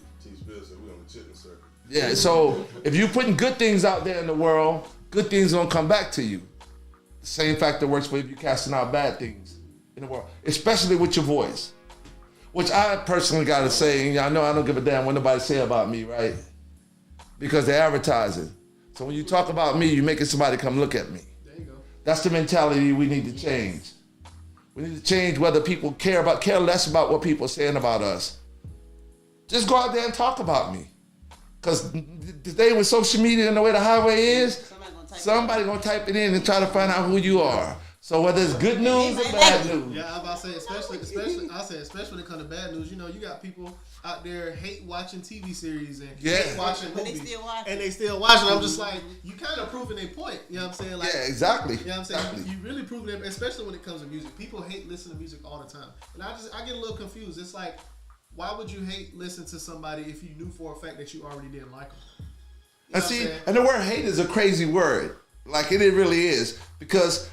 Yeah. So if you're putting good things out there in the world, good things are gonna come back to you. The same factor works for if you're casting out bad things in the world, especially with your voice. Which I personally gotta say, and y'all know I don't give a damn what nobody say about me, right? Because they're advertising. So when you talk about me, you're making somebody come look at me. There you go. That's the mentality we need to change. We need to change whether people care less about what people are saying about us. Just go out there and talk about me. Because today with social media and the way the highway is, somebody gonna type it in and try to find out who you are. So whether it's good news or bad news. Yeah, I'm about to say, especially when it comes to bad news, you know, you got people out there hate watching TV series and hate watching movies. They still watching. I'm just like, you kind of proving their point. You know what I'm saying? Like, yeah, exactly. You know what I'm saying? Exactly. You really proving it, especially when it comes to music. People hate listening to music all the time. And I get a little confused. It's like, why would you hate listen to somebody if you knew for a fact that you already didn't like them? You and see, and the word hate is a crazy word. Like it really is. Because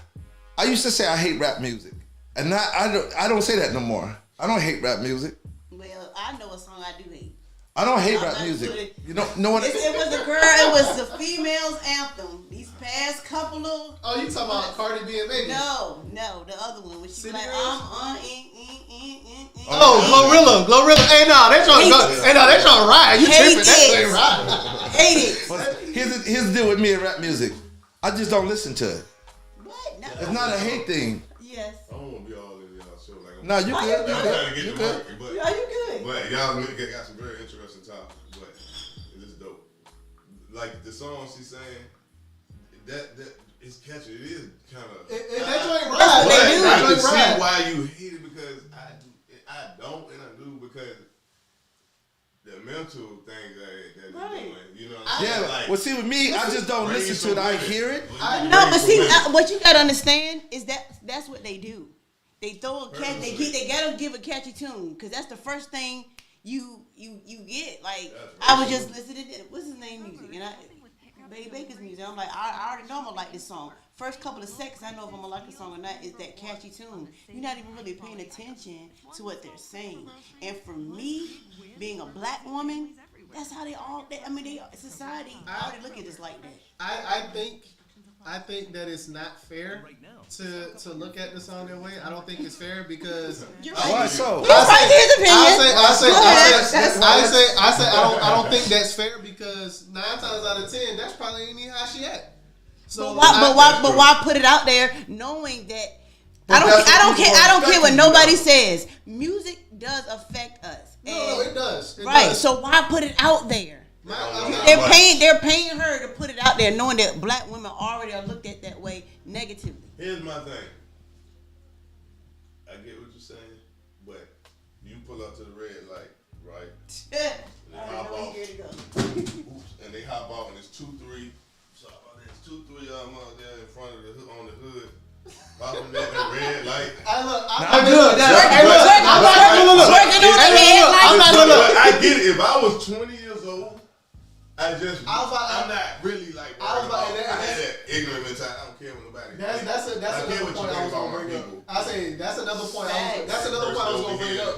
I used to say I hate rap music. And now I don't say that no more. I don't hate rap music. Well, I know a song I do hate. I don't hate rap music. You know what? It was a girl. It was the females' anthem. These past couple of. Oh, you talking about Cardi B and Baby? No, the other one. When she was like, I'm Glorilla. Hey, no, they trying to ride. You tripping? That ain't right. Hate it. Well, here's the deal with me and rap music. I just don't listen to it. What? No. It's not a hate thing. Yes. I don't want to be all in y'all show. Like, no, you good. I'm trying to get to work, but yeah, you good. But y'all got some very interesting topics. But it is dope. Like the song she's saying, that is catchy. It is kind of. That's what right. But I can see why you hate it because I don't and I do because the mental things that you're doing. You know what I'm saying? Yeah. Well, see, with me, I just don't listen to it. I hear it. No, but see, what you gotta understand is that's what they do. They throw a catch. They gotta give a catchy tune because that's the first thing you get like That's I was racist. just listening to what's his name music and BaeBeJokr's music. I'm like I already know I'm gonna like this song. First couple of seconds I know if I'm gonna like a song or not is that catchy tune. You're not even really paying attention to what they're saying. And for me, being a black woman, that's how they all. Society already look at us like that. I think that it's not fair to look at the song that way. I don't think it's fair because You're I right. say I don't think that's fair because 9 times out of 10 that's probably ain't even how she at. So But why put it out there knowing that I don't care what nobody says. Music does affect us. No, it does. It right. does. So why put it out there? They're paying her to put it out there, knowing that black women already are looked at that way negatively. Here's my thing. I get what you're saying, but you pull up to the red light, right? And they hop off. And they hop off, and it's 2-3. Sorry about that. It's 2-3 of them out there in front of the on the hood. Popping that red light. I get it. If I was 20 years old, I'm not really like. I had that ignorant mentality. I don't care what nobody. That's another point I was gonna bring up. I say that's another point. That's another point I was gonna bring up.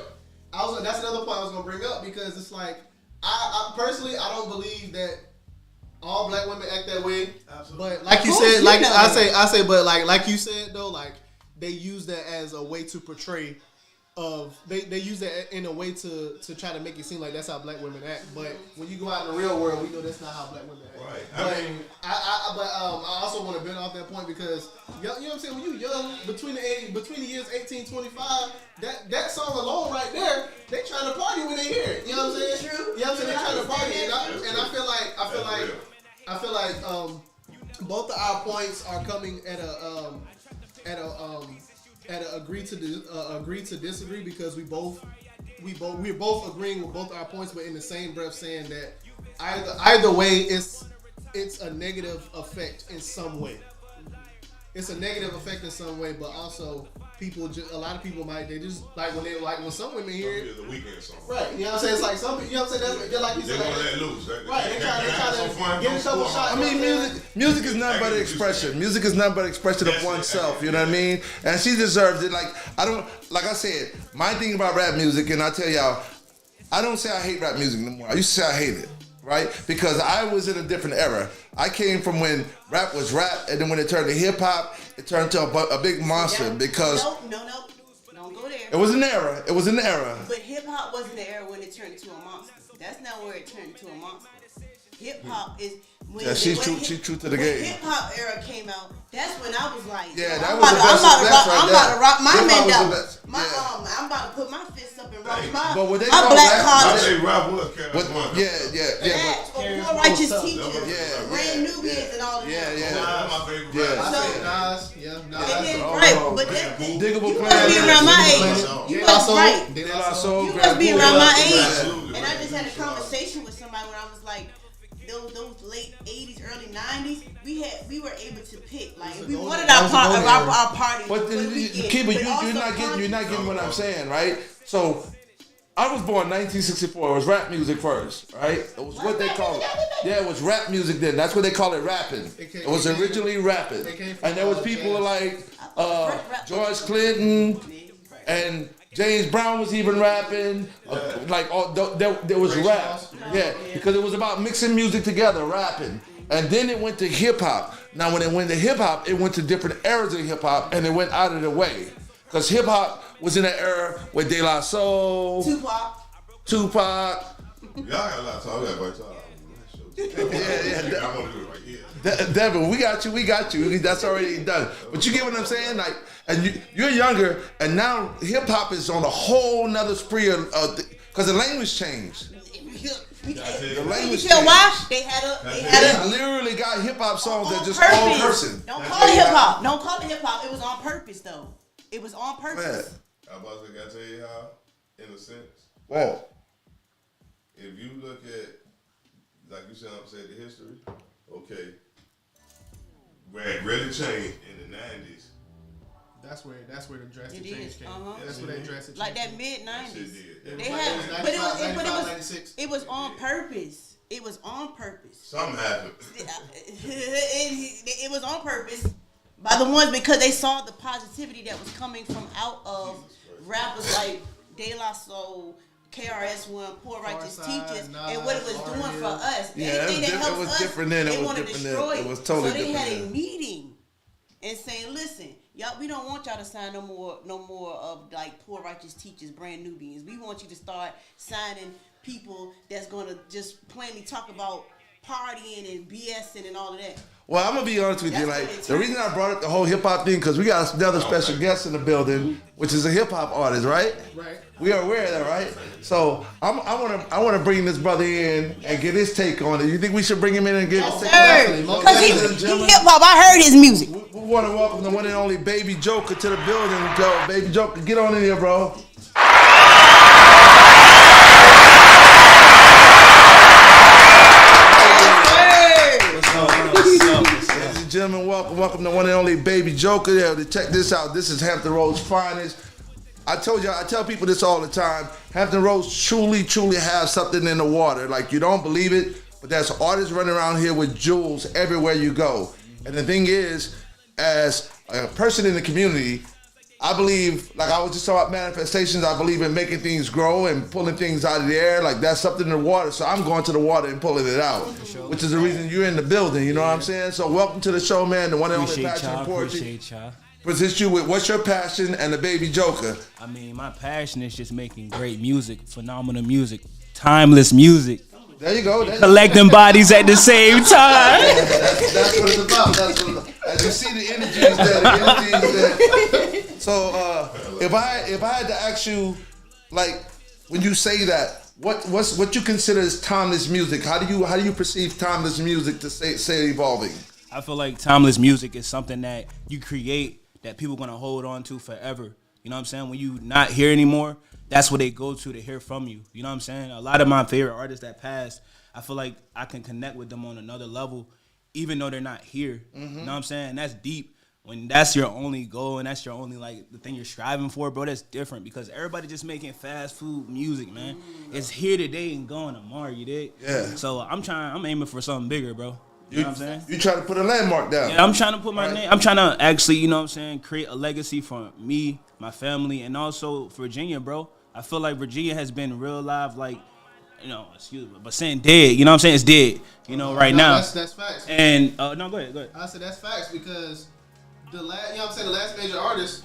That's another point I was gonna bring up because it's like I personally I don't believe that all black women act that way. Absolutely. But like you said, like I say, but like you said though, like they use that as a way to portray. They use that in a way to try to make it seem like that's how black women act. But when you go out in the real world, we know that's not how black women act. Right. But I also want to build off that point because you know what I'm saying. When you young, between the years 18, 25, that song alone right there, they trying to party when they hear it. You know what I'm saying? True. You know what I'm saying? They trying to party, and I feel like both of our points are coming at a agree to disagree because we're both agreeing with both our points, but in the same breath saying that either way it's a negative effect in some way. It's a negative effect in some way, but also a lot of people might just when some women hear it. It's a weekend song. Right, you know what I'm saying? It's like some people, you know what I'm saying? That's like you said. They want to let loose. Right, they try to get a couple shots. I mean, music is nothing but expression. Music is nothing but expression of oneself. You know what I mean? And she deserves it. Like I said, my thing about rap music, and I tell y'all, I don't say I hate rap music no more. I used to say I hate it, right? Because I was in a different era. I came from when rap was rap, and then when it turned to hip hop, it turned to a big monster because. No, don't go there. It was an era. But hip hop wasn't the era when it turned into a monster. That's not where it turned into a monster. Hip hop is when she's true to the game. Hip hop era came out. That's when I was like, yeah, that I'm was the best. I'm about to rock my man down. I'm about to put my fists up and rock my black collar. Poor righteous teachers, brand Nubians and all of that. Yeah, my favorite rapper. But Diggable you must be around my age. You must be around my age. And I just had a conversation with somebody when I was like, those late 80s, early 90s, we were able to pick. Like we wanted our party. But you're not getting what I'm saying, right? So I was born 1964. It was rap music first, right? It was what they call it. Yeah, it was rap music then. That's what they call it, rapping. It was originally rapping. And there was people like George Clinton and James Brown was even rapping. There was rap. Yeah, because it was about mixing music together, rapping. And then it went to hip hop. Now when it went to hip hop, it went to different eras of hip hop and it went out of the way. Because hip hop was in an era with De La Soul, Tupac. Y'all got a lot to talk about. I want to do it right here. Devin, we got you. That's already done. But you get what I'm saying? Like, and you're younger, and now hip hop is on a whole nother spree of because the language changed. The language changed. Why? They literally got hip hop songs that just all cursing. Don't call it hip hop. Don't call it hip hop. It was on purpose though. It was on purpose. I about to tell you how, in a sense. Well, if you look at, like you said, the history. Okay. Where it really changed in the 90s, That's where the drastic It change is, came. uh-huh. That's where that drastic change Like that came. mid-90s. They It had, was but 96. it was on purpose. It was on purpose. Something happened. It was on purpose by the ones because they saw the positivity that was coming from out of rappers like De La Soul, KRS-One, Poor Righteous Teachers, and what it was doing for us. Yeah, Anything that helps it was us, different then. they It was want to different destroy then. it. It was totally so they different had then. a meeting and saying, listen, y'all, we don't want y'all to sign no more of like Poor Righteous Teachers, Brand Nubians. We want you to start signing people that's gonna just plainly talk about partying and BSing and all of that. Well, I'm gonna be honest with you. That's Like what it the reason I brought up the whole hip hop thing because we got another special guest in the building, which is a hip hop artist, right? Right. We are aware of that, right? So I want to bring this brother in and get his take on it. You think we should bring him in and get his take on it? Because he hip hop. I heard his music. We want to welcome the one and only BaeBeJokr to the building. BaeBeJokr, get on in here, bro. Ladies and gentlemen, welcome to one and only BaeBeJokr. Yeah, check this out. This is Hampton Roads' finest. I tell people this all the time. Hampton Roads truly have something in the water. Like, you don't believe it, but there's artists running around here with jewels everywhere you go. And the thing is, as a person in the community, I believe, like I was just talking about manifestations, I believe in making things grow and pulling things out of the air. Like, that's something in the water. So I'm going to the water and pulling it out, which is the reason you're in the building. You know what I'm saying? So welcome to the show, man. The one and only Passion and Poetry. Appreciate y'all. Presents you with What's Your Passion and the BaeBeJokr. I mean, my passion is just making great music, phenomenal music, timeless music, There you go. collecting bodies at the same time. That's what it's about. That's what it's about. As you see, the energy is there. The energy is there. So, if I had to ask you, like, when you say that, what you consider as timeless music? How do you perceive timeless music to say evolving? I feel like timeless music is something that you create that people gonna hold on to forever. You know what I'm saying? When you not here anymore, that's what they go to hear from you. You know what I'm saying? A lot of my favorite artists that passed, I feel like I can connect with them on another level, even though they're not here. You know what I'm saying? And that's deep. When that's your only goal and that's your only, like, the thing you're striving for, bro, that's different because everybody just making fast food music, man. It's here today and gone tomorrow, you dig? Yeah. So I'm aiming for something bigger, bro. You know what I'm saying? You try to put a landmark down. Yeah, I'm trying to put my name. I'm trying to actually, you know what I'm saying, create a legacy for me, my family, and also Virginia, bro. I feel like Virginia has been real live, like, you know, excuse me, but saying dead. You know what I'm saying? It's dead. You know, right now. That's facts. And no, go ahead. I said that's facts because the last major artist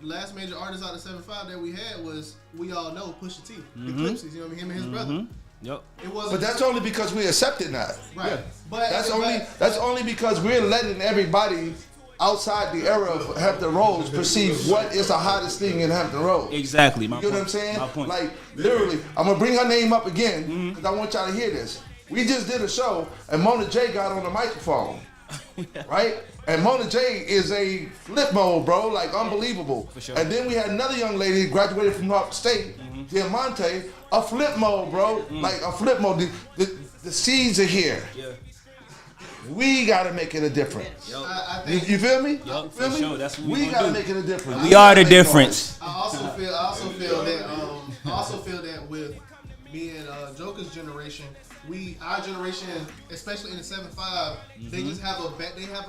out of 7'5" that we had was, we all know, Pusha T, the Clipsies. You know what I mean? Him and his brother. Yep. It wasn't. But that's only because we accepted that. Right. Yeah. But That's only because we're letting everybody outside the era of Hampton Roads perceive what is the hottest thing in Hampton Roads. Exactly. My You know point. what I'm saying? My point. Like, literally, I'm gonna bring her name up again because I want y'all to hear this. We just did a show and Mona J got on the microphone, right? And Mona J is a flip mode, bro, like unbelievable. For sure. And then we had another young lady graduated from New York State, Diamante, a flip mode, bro, like a flip mode. The seeds are here. Yeah. We gotta make it a difference. I You, think you feel me? Yup, Feel for me? sure. That's what we we gotta gonna do. make it a difference. We are the difference. I also feel that with being Joker's generation, our generation, especially in the 7'5", they just have a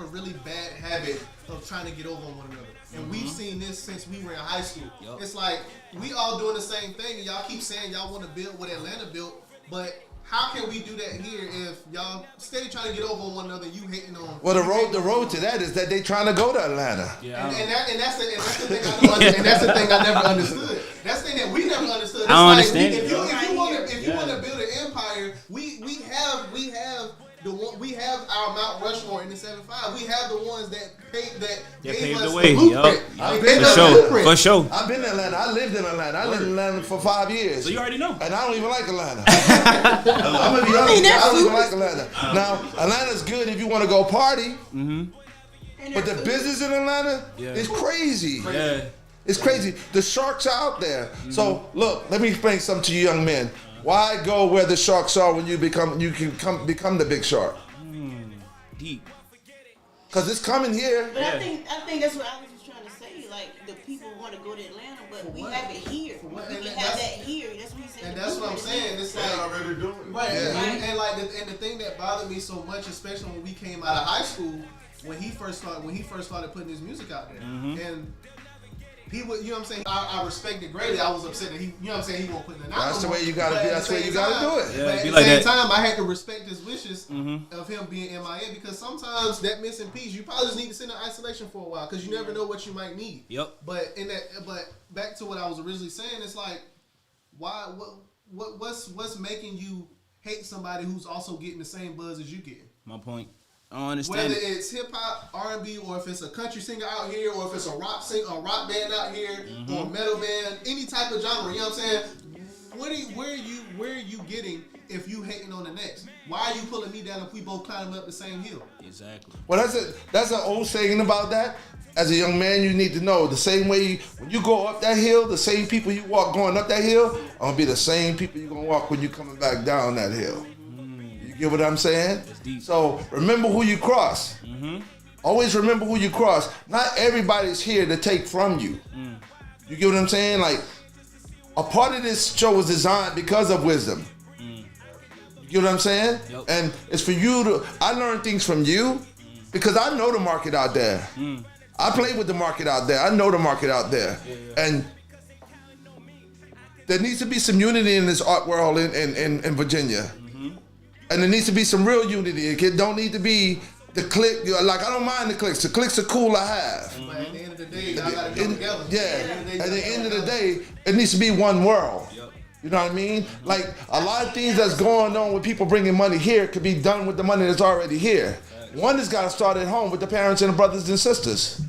really bad habit of trying to get over on one another. And we've seen this since we were in high school. Yep. It's like we all doing the same thing, and y'all keep saying y'all want to build what Atlanta built, but how can we do that here if y'all steady trying to get over on one another? You hating on. Well, the road to that is that they trying to go to Atlanta. Yeah. And that's the thing I don't understand. And that's the thing I never understood. That's the thing that we never understood. It's I don't like understand If it, you bro. want to build an empire, we have our Mount Rushmore in the 7'5". We have the ones that gave paved us the way. blueprint. Yup. They gave us the blueprint. For sure. I've been in Atlanta. I lived in Atlanta. I lived in Atlanta for 5 years. So you already know. And I don't even like Atlanta. I'm gonna be honest with you, I don't even like Atlanta. Now, Atlanta's good if you want to go party. But the business in Atlanta is crazy. Yeah. It's crazy. The sharks are out there. So look, let me explain something to you young men. Why go where the sharks are when you can become the big shark? Deep. Because it's coming here. But I think that's what Alex was trying to say like the people want to go to Atlanta, but we have it here. We can have that here. That's what he said. And that's what I'm saying. It's like already doing it. Right. And like the thing that bothered me so much, especially when we came out of high school, when he first started putting his music out there, and he would, you know what I'm saying? I respected greatly. I was upset that he, you know what I'm saying, he won't put it out. That's the way you gotta be. That's the way you gotta do it. Yeah, but at the same time, I had to respect his wishes of him being MIA, because sometimes that missing piece, you probably just need to sit in isolation for a while, because you never know what you might need. Yep. But back to what I was originally saying, it's like, why? What's making you hate somebody who's also getting the same buzz as you getting? My point. I don't understand. Whether it's hip hop, R&B, or if it's a country singer out here, or if it's a rock band out here, or a metal band, any type of genre, you know what I'm saying? Where are you getting if you hating on the next? Why are you pulling me down if we both climbing up the same hill? Exactly. Well, that's an old saying about that. As a young man, you need to know the same way when you go up that hill, the same people you walk going up that hill are gonna be the same people you're gonna walk when you're coming back down that hill. You get what I'm saying? So remember who you cross. Always remember who you cross. Not everybody's here to take from you. You get what I'm saying? Like, a part of this show was designed because of wisdom. You get what I'm saying? Yep. And it's for you to, I learn things from you because I know the market out there. I play with the market out there. I know the market out there. And there needs to be some unity in this art world in Virginia. And there needs to be some real unity. It don't need to be the clique. Like, I don't mind the cliques. The cliques are cool to have. But at the end of the day, y'all gotta come together. Yeah. At the end of the day, it needs to be one world. You know what I mean? Like, a lot of things that's going on with people bringing money here could be done with the money that's already here. One has got to start at home with the parents and the brothers and sisters.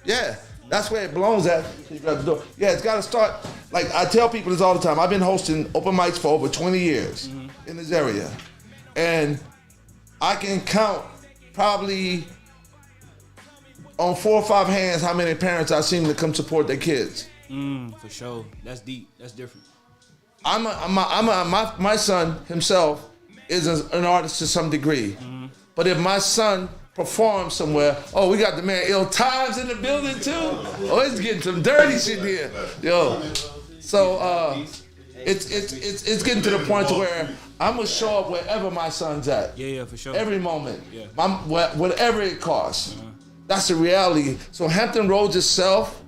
Yeah. That's where it belongs at. Yeah, it's got to start. Like, I tell people this all the time. I've been hosting open mics for over 20 years in this area. And I can count probably on 4 or 5 hands how many parents I've seen to come support their kids. For sure. That's deep. That's different. My son himself is an artist to some degree. But if my son perform somewhere, oh, we got the man Ill Times in the building too. Oh, it's getting some dirty shit here, yo. So it's getting to the point to where I'm gonna show up wherever my son's at. Yeah, for sure. Every moment, Yeah. Whatever it costs. That's the reality. So Hampton Roads itself,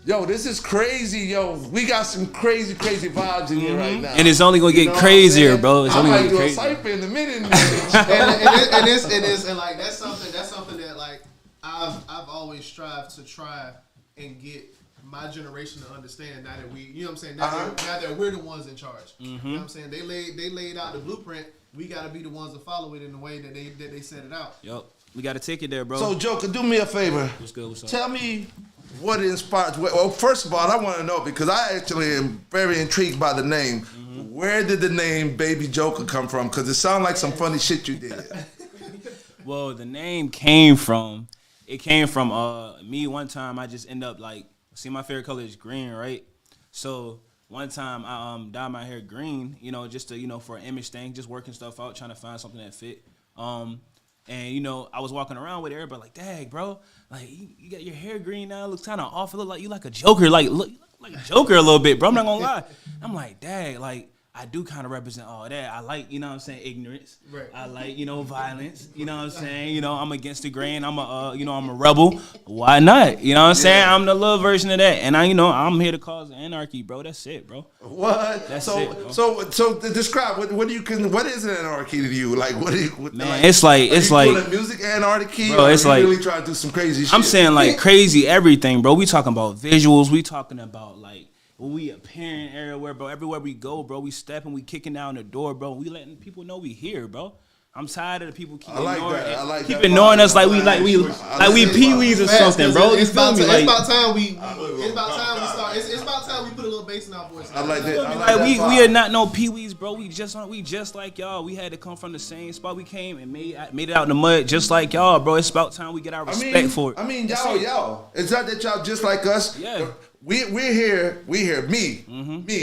yo, this is crazy, yo. We got some crazy vibes in here right now. And it's only gonna get crazier, bro. It's only I gonna might get do a crazier. cipher in a minute. and like that's something that like I've always strived to try and get my generation to understand. Now that we, you know what I'm saying, now that we're the ones in charge. You know what I'm saying? They laid out the blueprint. We got to be the ones to follow it in the way that they set it out. Yup. We got to take it there, bro. So, Joker, do me a favor. What's good? What's up? Tell me what inspired. Well, first of all, I want to know, because I actually am very intrigued by the name. Where did the name BaeBeJokr come from? Because it sounds like some funny shit you did. Well, the name came from me. One time I just end up like, see, my favorite color is green, right? So one time I dyed my hair green, you know, just to, you know, for an image thing, just working stuff out, trying to find something that fit. And, you know, I was walking around with everybody like, dang, bro, like, you got your hair green now. It looks kind of off. It look like you like a Joker. Like, look like a Joker a little bit, bro. I'm not going to lie. I'm like, dang, like, I do kind of represent all that. I like, you know what I'm saying, ignorance. Right. I like, you know, violence. You know what I'm saying? You know, I'm against the grain. I'm I'm a rebel. Why not? You know what I'm saying? I'm the little version of that. And I'm here to cause anarchy, bro. That's it, bro. What? That's so, it, bro. So describe what is an anarchy to you? Like, what do you? Man, like, it's like doing music anarchy, bro, it's or like, you really trying to do some crazy shit? I'm saying like crazy everything, bro. We talking about visuals. We talking about like, we appearing everywhere, bro. Everywhere we go, bro, we stepping, we kicking down the door, bro. We letting people know we here, bro. I'm tired of the people keep ignoring us like we peewees or something, bro. It's about time we put a little bass in our voice. I like that. I Like that we vibe. are not no peewees, bro. We just like y'all. We had to come from the same spot we came and made it out in the mud just like y'all, bro. It's about time we get our respect for it. I mean, y'all. It's not that y'all just like us. Yeah. We're here. Me.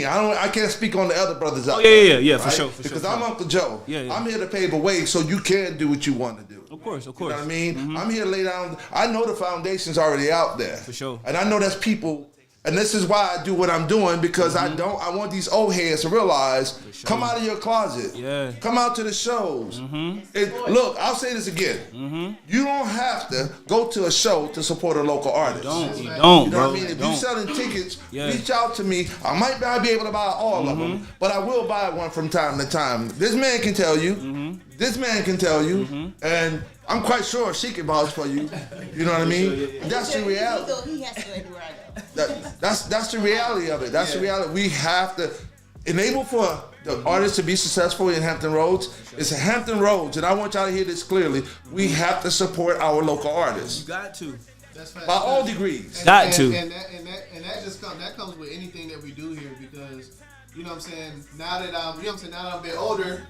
I can't speak on the other brothers out Oh, there. yeah, for right? sure. Because I'm Uncle Joe. Yeah. I'm here to pave a way so you can do what you want to do. Of course. You know what I mean? I'm here to lay down. I know the foundation's already out there. For sure. And I know that's people. And this is why I do what I'm doing, because I want these old heads to realize, come out of your closet. Yeah. Come out to the shows. Look, I'll say this again. You don't have to go to a show to support a local artist. You don't, You know bro. what I mean? If you're selling tickets, reach out to me. I might not be able to buy all of them, but I will buy one from time to time. This man can tell you. This man can tell you. And I'm quite sure she can vouch for you. You know what I mean? That's the reality. He has to go everywhere I go. That's the reality of it. That's the reality. We have to enable for the artists to be successful in Hampton Roads. It's a Hampton Roads, and I want y'all to hear this clearly. We have to support our local artists You got to. That's by all degrees. Got to. And that just comes with anything that we do here, because you know what I'm saying. Now that I'm a bit older.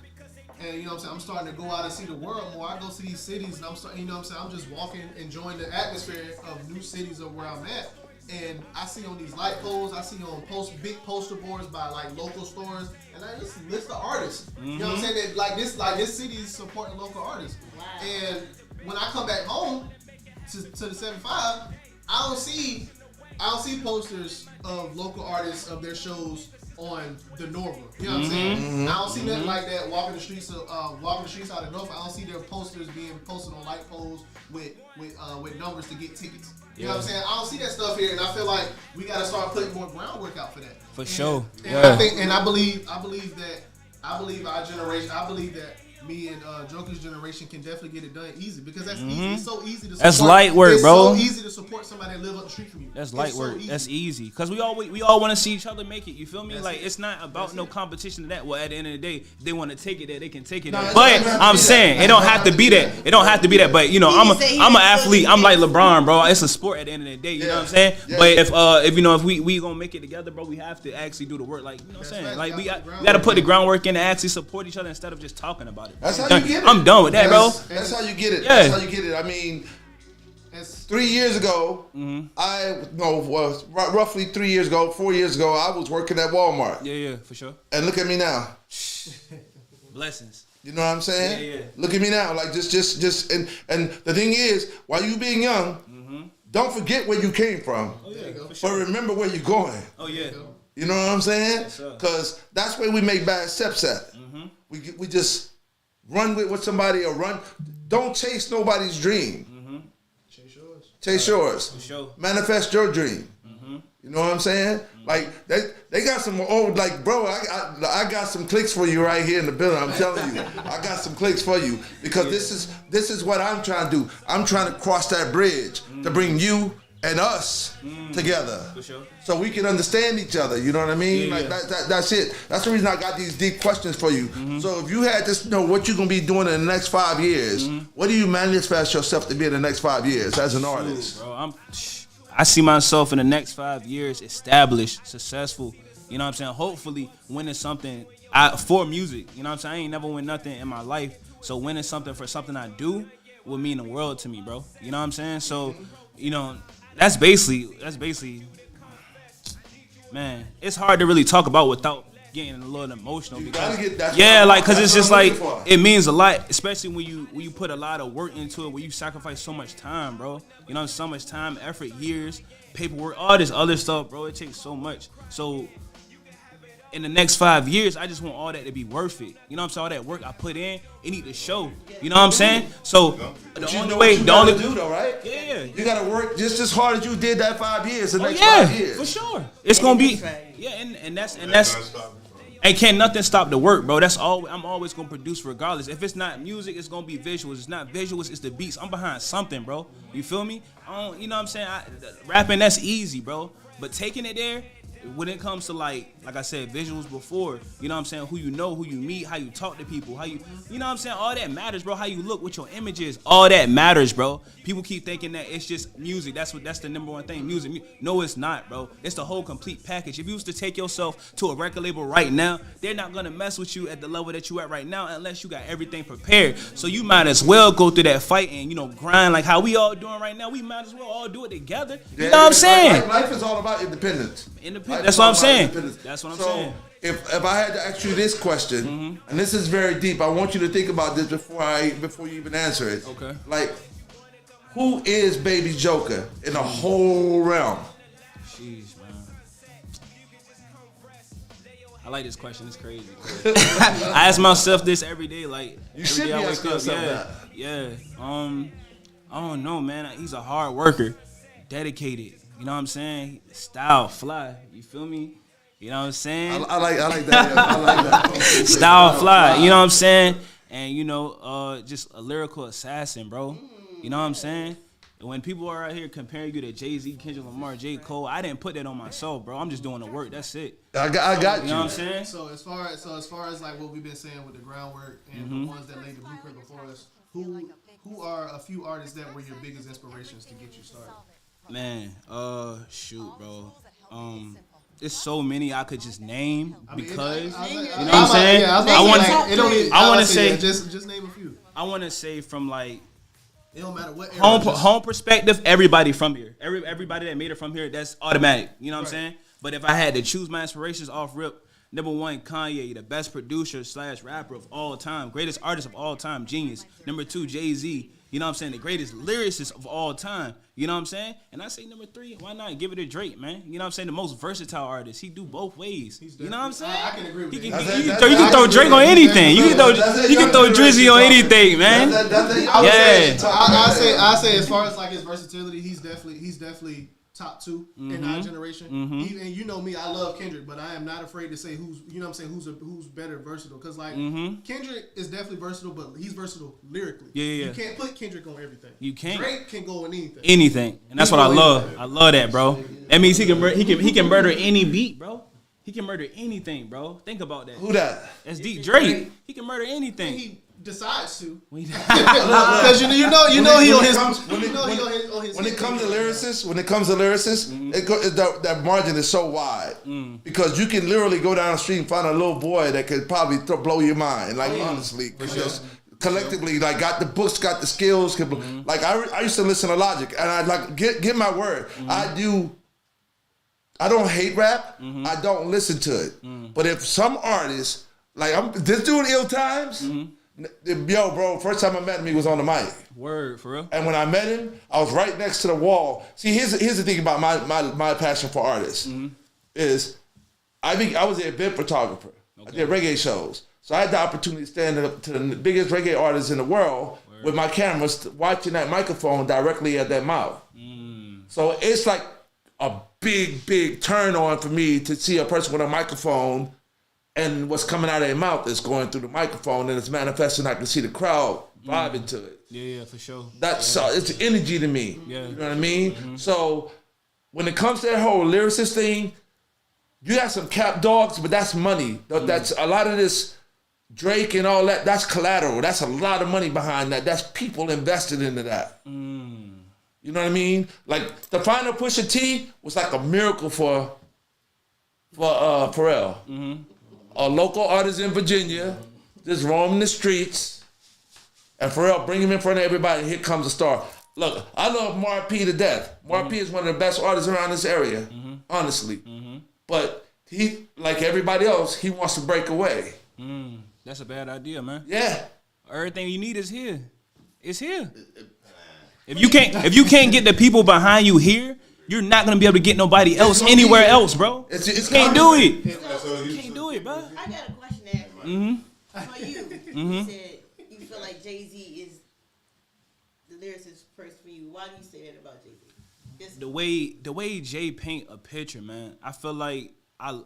And you know what I'm saying, I'm starting to go out and see the world more. I go see these cities, and I'm starting, you know what I'm saying, I'm just walking, enjoying the atmosphere of new cities of where I'm at. And I see on these light poles, I see on big poster boards by like local stores, and I just list the artists. You know what I'm saying? That this city is supporting local artists. Wow. And when I come back home to the 7-5, I don't see posters of local artists of their shows on the Norval. You know what I'm saying? I don't see nothing like that walking the streets out of Norfolk. I don't see their posters being posted on light poles with numbers to get tickets. You know what I'm saying? I don't see that stuff here, and I feel like we got to start putting more groundwork out for that. For sure. And I believe our generation. I believe that me and Joker's generation can definitely get it done easy, because that's easy. It's so easy to support. That's light work, bro. It's so easy to support somebody that live up the street from you. That's It's light so work. easy. That's easy. Because we all want to see each other make it. You feel me? That's like it. it's not about That's no it. competition to that. Well, at the end of the day, if they want to take it there, they can take it No, there. it But doesn't have to I'm be saying that. it don't have to be that. It don't have to be that. But you know, He I'm just said he an didn't athlete. feel I'm like the LeBron, bro. It's a sport at the end of the day. You know what I'm saying? Yeah. But if we gonna make it together, bro, we have to actually do the work. Like you know what I'm saying? right. Like we Gotta got to put put the the groundwork in to actually support each other instead of just talking about it. That's how you get it. I'm done with that, bro. That's how you get it. Yeah. That's how you get it. I mean, It's 3 years ago, roughly 3 years ago, 4 years ago, I was working at Walmart. Yeah, for sure. And look at me now. Blessings. You know what I'm saying? Yeah. Look at me now. Like just and the thing is, while you being young, don't forget where you came from. Oh yeah, for But sure. remember where you're going. Oh yeah. You know what I'm saying? Yes, sir. Because that's where we make bad steps at. We just run with what somebody or run. Don't chase nobody's dream. Chase yours. For sure. Manifest your dream. You know what I'm saying? Like they got some old, like, bro, I got some clicks for you right here in the building. I'm telling you, I got some clicks for you, because this is what I'm trying to do. I'm trying to cross that bridge to bring you and us together, For sure. so we can understand each other. You know what I mean? Yeah, Like yeah. that's it. That's the reason I got these deep questions for you. So if you had to know what you're gonna be doing in the next 5 years, what do you manifest yourself to be in the next 5 years as an artist? Bro, I see myself in the next 5 years established, successful. You know what I'm saying? Hopefully winning something for music. You know what I'm saying? I ain't never win nothing in my life. So winning something for something I do would mean the world to me, bro. You know what I'm saying? So, you know, that's basically, man, it's hard to really talk about without getting a little emotional. You Because gotta get that. yeah, like, cause it's That's just what I'm like looking for. it means a lot, especially when you put a lot of work into it, when you sacrifice so much time, bro. You know, so much time, effort, years, paperwork, all this other stuff, bro. It takes so much. So in the next 5 years, I just want all that to be worth it. You know what I'm saying? All that work I put in, it need to show. You know what I'm saying? So But the you only know way, what you the only gotta do though, right? yeah. You gotta work just as hard as you did that 5 years. The Oh next yeah, 5 years. for sure. It's gonna be yeah, and that's and can't nothing stop the work, bro. That's all. I'm always gonna produce regardless. If it's not music, it's gonna be visuals. It's not visuals, it's the beats. I'm behind something, bro. You feel me? You know what I'm saying? Rapping, that's easy, bro. But taking it there, when it comes to like like I said, visuals before. You know what I'm saying? Who you know, who you meet, how you talk to people, how you know what I'm saying? All that matters, bro. How you look, what your image is, all that matters, bro. People keep thinking that it's just music. That's the number one thing, music. No, it's not, bro. It's the whole complete package. If you was to take yourself to a record label right now, they're not gonna mess with you at the level that you at right now unless you got everything prepared. So you might as well go through that fight and, you know, grind like how we all doing right now. We might as well all do it together. You know what I'm saying? Life is all about independence. That's what I'm saying. That's what I'm saying. If I had to ask you this question, and this is very deep, I want you to think about this before you even answer it. Okay. Like, who is BaeBeJokr in the whole realm? Jeez, man. I like this question. It's crazy. I ask myself this every day. Like, you should be asking yourself that. Yeah. I don't know, man. He's a hard worker, dedicated. You know what I'm saying? Style, fly. You feel me? You know what I'm saying? I like that. Yeah, I like that. Style, fly. You know what I'm saying? And, you know, just a lyrical assassin, bro. You know what I'm saying? And when people are out here comparing you to Jay-Z, Kendrick Lamar, J. Cole, I didn't put that on myself, bro. I'm just doing the work. That's it. I got you. You know what I'm saying? So as far as like what we've been saying with the groundwork and the ones that laid the blueprint before us, who are a few artists that were your biggest inspirations to get you started? Man, shoot, bro. There's so many I could just name because you know what I'm saying. I want to say just name a few. I want to say from like it don't matter what home perspective. Everybody from here, everybody that made it from here, that's automatic. You know what I'm saying. But if I had to choose my inspirations off rip, number one, Kanye, the best producer / rapper of all time, greatest artist of all time, genius. Number two, Jay-Z. You know what I'm saying? The greatest lyricist of all time. You know what I'm saying? And I say number three, why not give it to Drake, man? You know what I'm saying? The most versatile artist. He do both ways. You know what I'm saying? I can agree with that. You can throw Drake on anything. You can throw Drizzy on anything, man. I say as far as like his versatility, he's definitely top two in our generation. Even, you know me, I love Kendrick, but I am not afraid to say who's who's better versatile. Because like Kendrick is definitely versatile, but he's versatile lyrically. Yeah. You can't put Kendrick on everything. You can't. Drake can go on anything. Anything, and that's what I love. I love that, bro. That means he can murder any beat, bro. He can murder anything, bro. Think about that. Who that? That's deep. Drake. He can murder anything. He decides to. Because you know he on his. When it comes to lyricists, that margin is so wide because you can literally go down the street and find a little boy that could probably blow your mind. Like honestly, just collectively, like got the books, got the skills. Like I used to listen to Logic, and I like get my word. I don't hate rap. I don't listen to it. But if some artists like this dude Ill Times. Yo, bro, first time I met him, he was on the mic. Word, for real? And when I met him, I was right next to the wall. See, here's the thing about my passion for artists is I was an event photographer. Okay. I did reggae shows. So I had the opportunity to stand up to the biggest reggae artists in the world with my cameras, watching that microphone directly at their mouth. So it's like a big turn on for me to see a person with a microphone and what's coming out of their mouth is going through the microphone and it's manifesting. I can see the crowd vibing to it. Yeah, for sure. That's it's energy to me. Yeah. You know what I mean? So when it comes to that whole lyricist thing, you got some cap dogs, but that's money. That's a lot of this Drake and all that. That's collateral. That's a lot of money behind that. That's people invested into that. You know what I mean? Like the final Pusha T was like a miracle for Pharrell. A local artist in Virginia, just roaming the streets, and Pharrell bring him in front of everybody, and here comes a star. Look, I love Mar P to death. Mar P is one of the best artists around this area, honestly. But he, like everybody else, he wants to break away. That's a bad idea, man. Yeah. Everything you need is here. It's here. If you can't get the people behind you here, you're not gonna be able to get nobody else anywhere else, bro. It's can't do it. Can't do it, bro. I got a question to ask you. For you, you said you feel like Jay-Z is the lyricist person for you. Why do you say that about Jay-Z? The way Jay paint a picture, man. I feel like I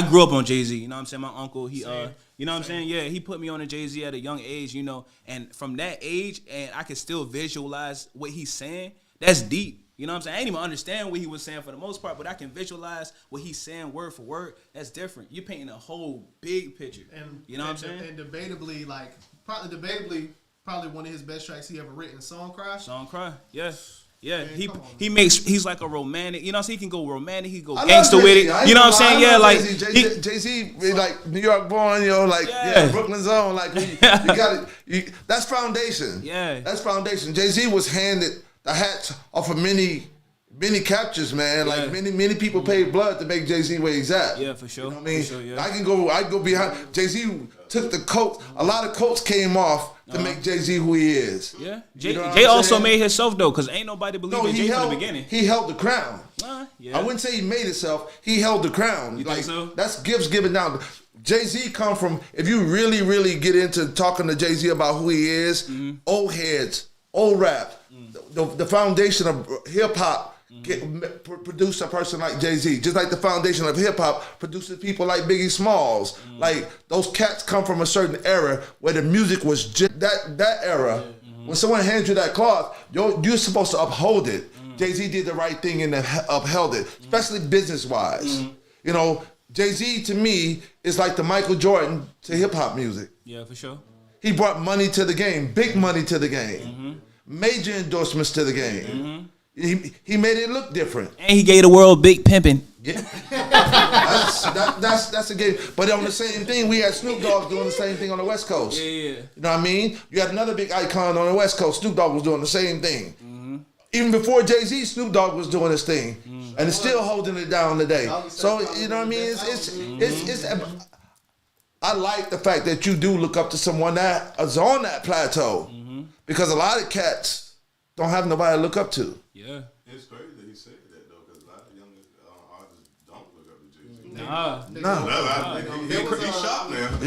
grew up on Jay-Z. You know what I'm saying? My uncle, you know what I'm saying? Yeah, he put me on to Jay-Z at a young age, you know. And from that age, and I can still visualize what he's saying. That's deep. You know what I'm saying? I didn't even understand what he was saying for the most part, but I can visualize what he's saying word for word. That's different. You're painting a whole big picture. And you know what I'm saying? And debatably, probably one of his best tracks he ever written, Song Cry. Song Cry, yeah. Yeah, Man, he's like a romantic, you know what I'm saying? He can go romantic, he can go I gangster love with it. Jay-Z. You know what I'm saying? Yeah, like Jay-Z, like New York born, like Brooklyn's own, like you got it. That's foundation. Yeah, that's foundation. Jay-Z was handed the hats off of many captures, man. Like many people paid blood to make Jay-Z where he's at. Yeah, for sure. You know what I mean? For sure, yeah. I go behind. Jay-Z took the coat. A lot of coats came off to make Jay-Z who he is. Yeah. Jay also made himself though, because ain't nobody believed in Jay from the beginning. He held the crown. Yeah. I wouldn't say he made himself. He held the crown. You think so? That's gifts given down. Jay-Z come from, if you really get into talking to Jay-Z about who he is, old heads, old rap, the foundation of hip-hop, produce a person like Jay-Z, just like the foundation of hip-hop produces people like Biggie Smalls. Like, those cats come from a certain era where the music was just that era. When someone hands you that cloth, you're supposed to uphold it. Jay-Z did the right thing and upheld it, especially business-wise. You know, Jay-Z to me is like the Michael Jordan to hip-hop music. Yeah, for sure. He brought money to the game, big money to the game, major endorsements to the game. He made it look different, and he gave the world big pimping. Yeah, that's a game. But on the same thing, we had Snoop Dogg doing the same thing on the West Coast. Yeah. You know what I mean? You had another big icon on the West Coast. Snoop Dogg was doing the same thing. Even before Jay-Z, Snoop Dogg was doing his thing, and it's still holding it down today. So you know what I mean? It's I like the fact that you do look up to someone that is on that plateau, because a lot of cats don't have nobody to look up to. Yeah. It's crazy that he said that though, because a lot of young artists don't look up to Jay-Z. He's shocked now.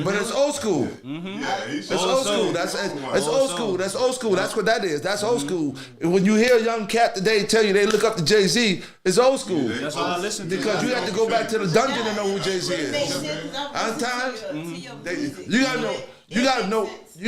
But it's old school. It's old school. That's old school. That's old school. That's what that is. That's old school. And when you hear a young cat today tell you they look up to Jay-Z, it's old school. That's why I listen to. Because you have to go back to the dungeon to know who Jay-Z is. Sometimes you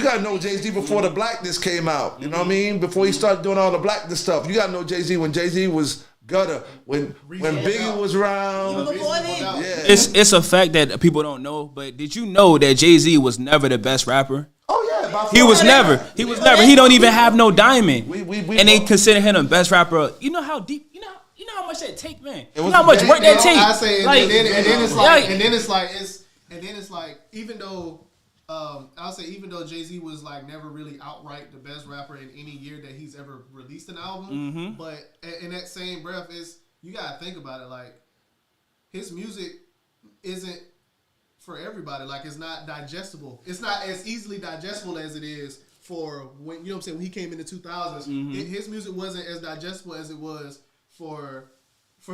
gotta know Jay-Z before the blackness came out. You know what I mean? Before he started doing all the blackness stuff. You gotta know Jay-Z when Jay-Z was gutter, when Biggie was around. It's a fact that people don't know, but did you know that Jay-Z was never the best rapper? Oh yeah, he was never. He don't even have no diamond. And they consider him the best rapper. You know how deep, you know how much that take, man. You know how much work that take. I say, and then it's like, even though I'll say, even though Jay-Z was like never really outright the best rapper in any year that he's ever released an album, but in that same breath, you gotta think about it, like his music isn't for everybody. Like, it's not digestible. It's not as easily digestible as it is for when, you know what I'm saying, when he came in the 2000s. His music wasn't as digestible as it was for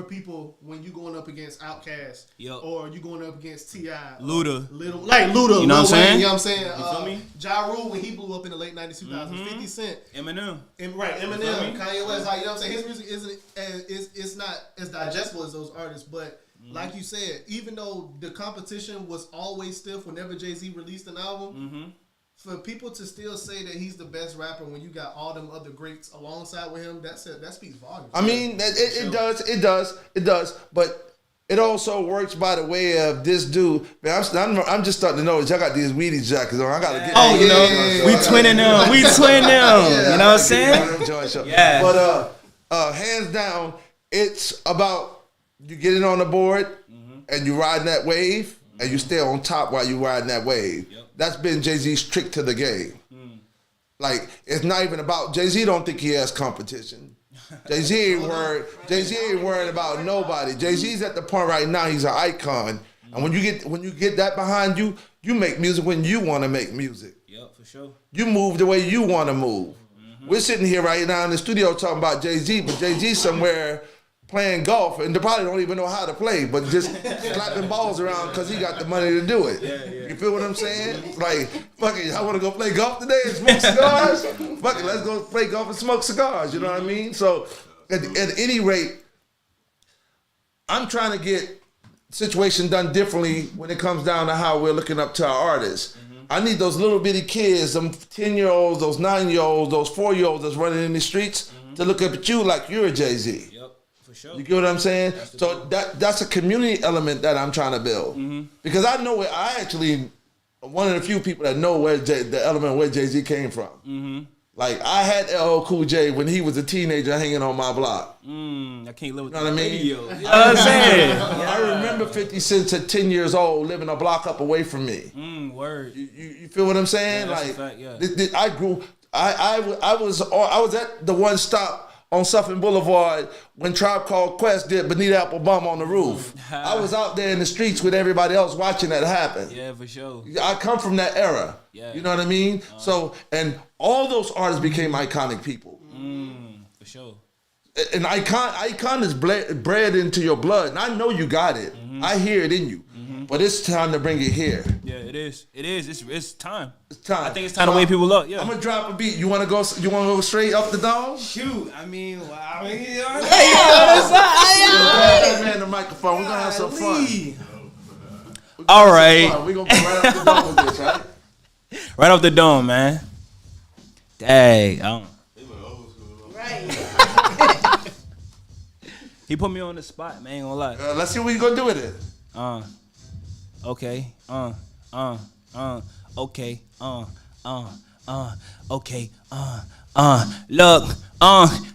people when you going up against Outkast, or you going up against T.I. Luda. Luda. You know what I'm saying? You know what I'm saying? You feel me? Ja Rule, when he blew up in the late 90s, 2000s, 50 Cent. Eminem. Eminem, Kanye West. Like, you know what I'm saying? His music it's not as digestible as those artists, but like you said, even though the competition was always stiff whenever Jay-Z released an album, for people to still say that he's the best rapper when you got all them other greats alongside with him, that speaks volumes. I mean, it does, but it also works by the way of this dude. Man, I'm just starting to notice y'all got these Wheaties jackets on. I gotta get. We twinning them. You know what I'm saying? Yeah. But hands down, it's about you getting on the board and you riding that wave and you stay on top while you riding that wave. That's been Jay-Z's trick to the game. Like, it's not even about Jay-Z. Don't think he has competition. Jay-Z ain't worried about nobody. Jay-Z's at the point right now, he's an icon. And when you get that behind you, you make music when you want to make music. For sure. You move the way you want to move. We're sitting here right now in the studio talking about Jay-Z, but Jay-Z's somewhere playing golf, and they probably don't even know how to play, but just slapping balls around because he got the money to do it. You feel what I'm saying? Like, fuck it, I want to go play golf today and smoke cigars? Fuck it, let's go play golf and smoke cigars, you know what I mean? So, at any rate, I'm trying to get situation done differently when it comes down to how we're looking up to our artists. I need those little bitty kids, them 10-year-olds, those 9-year-olds, those 4-year-olds that's running in the streets to look up at you like you're a Jay-Z. Yep, for sure. You get what I'm saying? So that's a community element that I'm trying to build. Because I know where I actually one of the few people that know where the element where Jay-Z came from. Like, I had LL Cool J when he was a teenager hanging on my block. I can't live with You know what I mean? radio. You know what I'm saying? I remember 50 Cent at 10 years old living a block up away from me. Word. You feel what I'm saying? Yeah, that's like, a fact, yeah. I grew. I was at the one stop on Suffolk Boulevard when Tribe Called Quest did Bonita Applebum on the roof. I was out there in the streets with everybody else watching that happen. Yeah, for sure. I come from that era. Yeah. You know what I mean? So, and all those artists became iconic people. For sure. An icon is bred into your blood, and I know you got it. I hear it in you, but it's time to bring it here. Yeah, it is. It is. It's time. It's time. I think it's time to wake people up. Yeah. I'm gonna drop a beat. You wanna go straight up the dome? Shoot. I mean, wow. That man the microphone. We're gonna have some fun. All right. We're gonna go right up the dome with this, right? Right off the dome, man. Dang. Right. He put me on the spot, man. Ain't gonna lie. Let's see what you gonna do with it. Okay. Okay. Okay.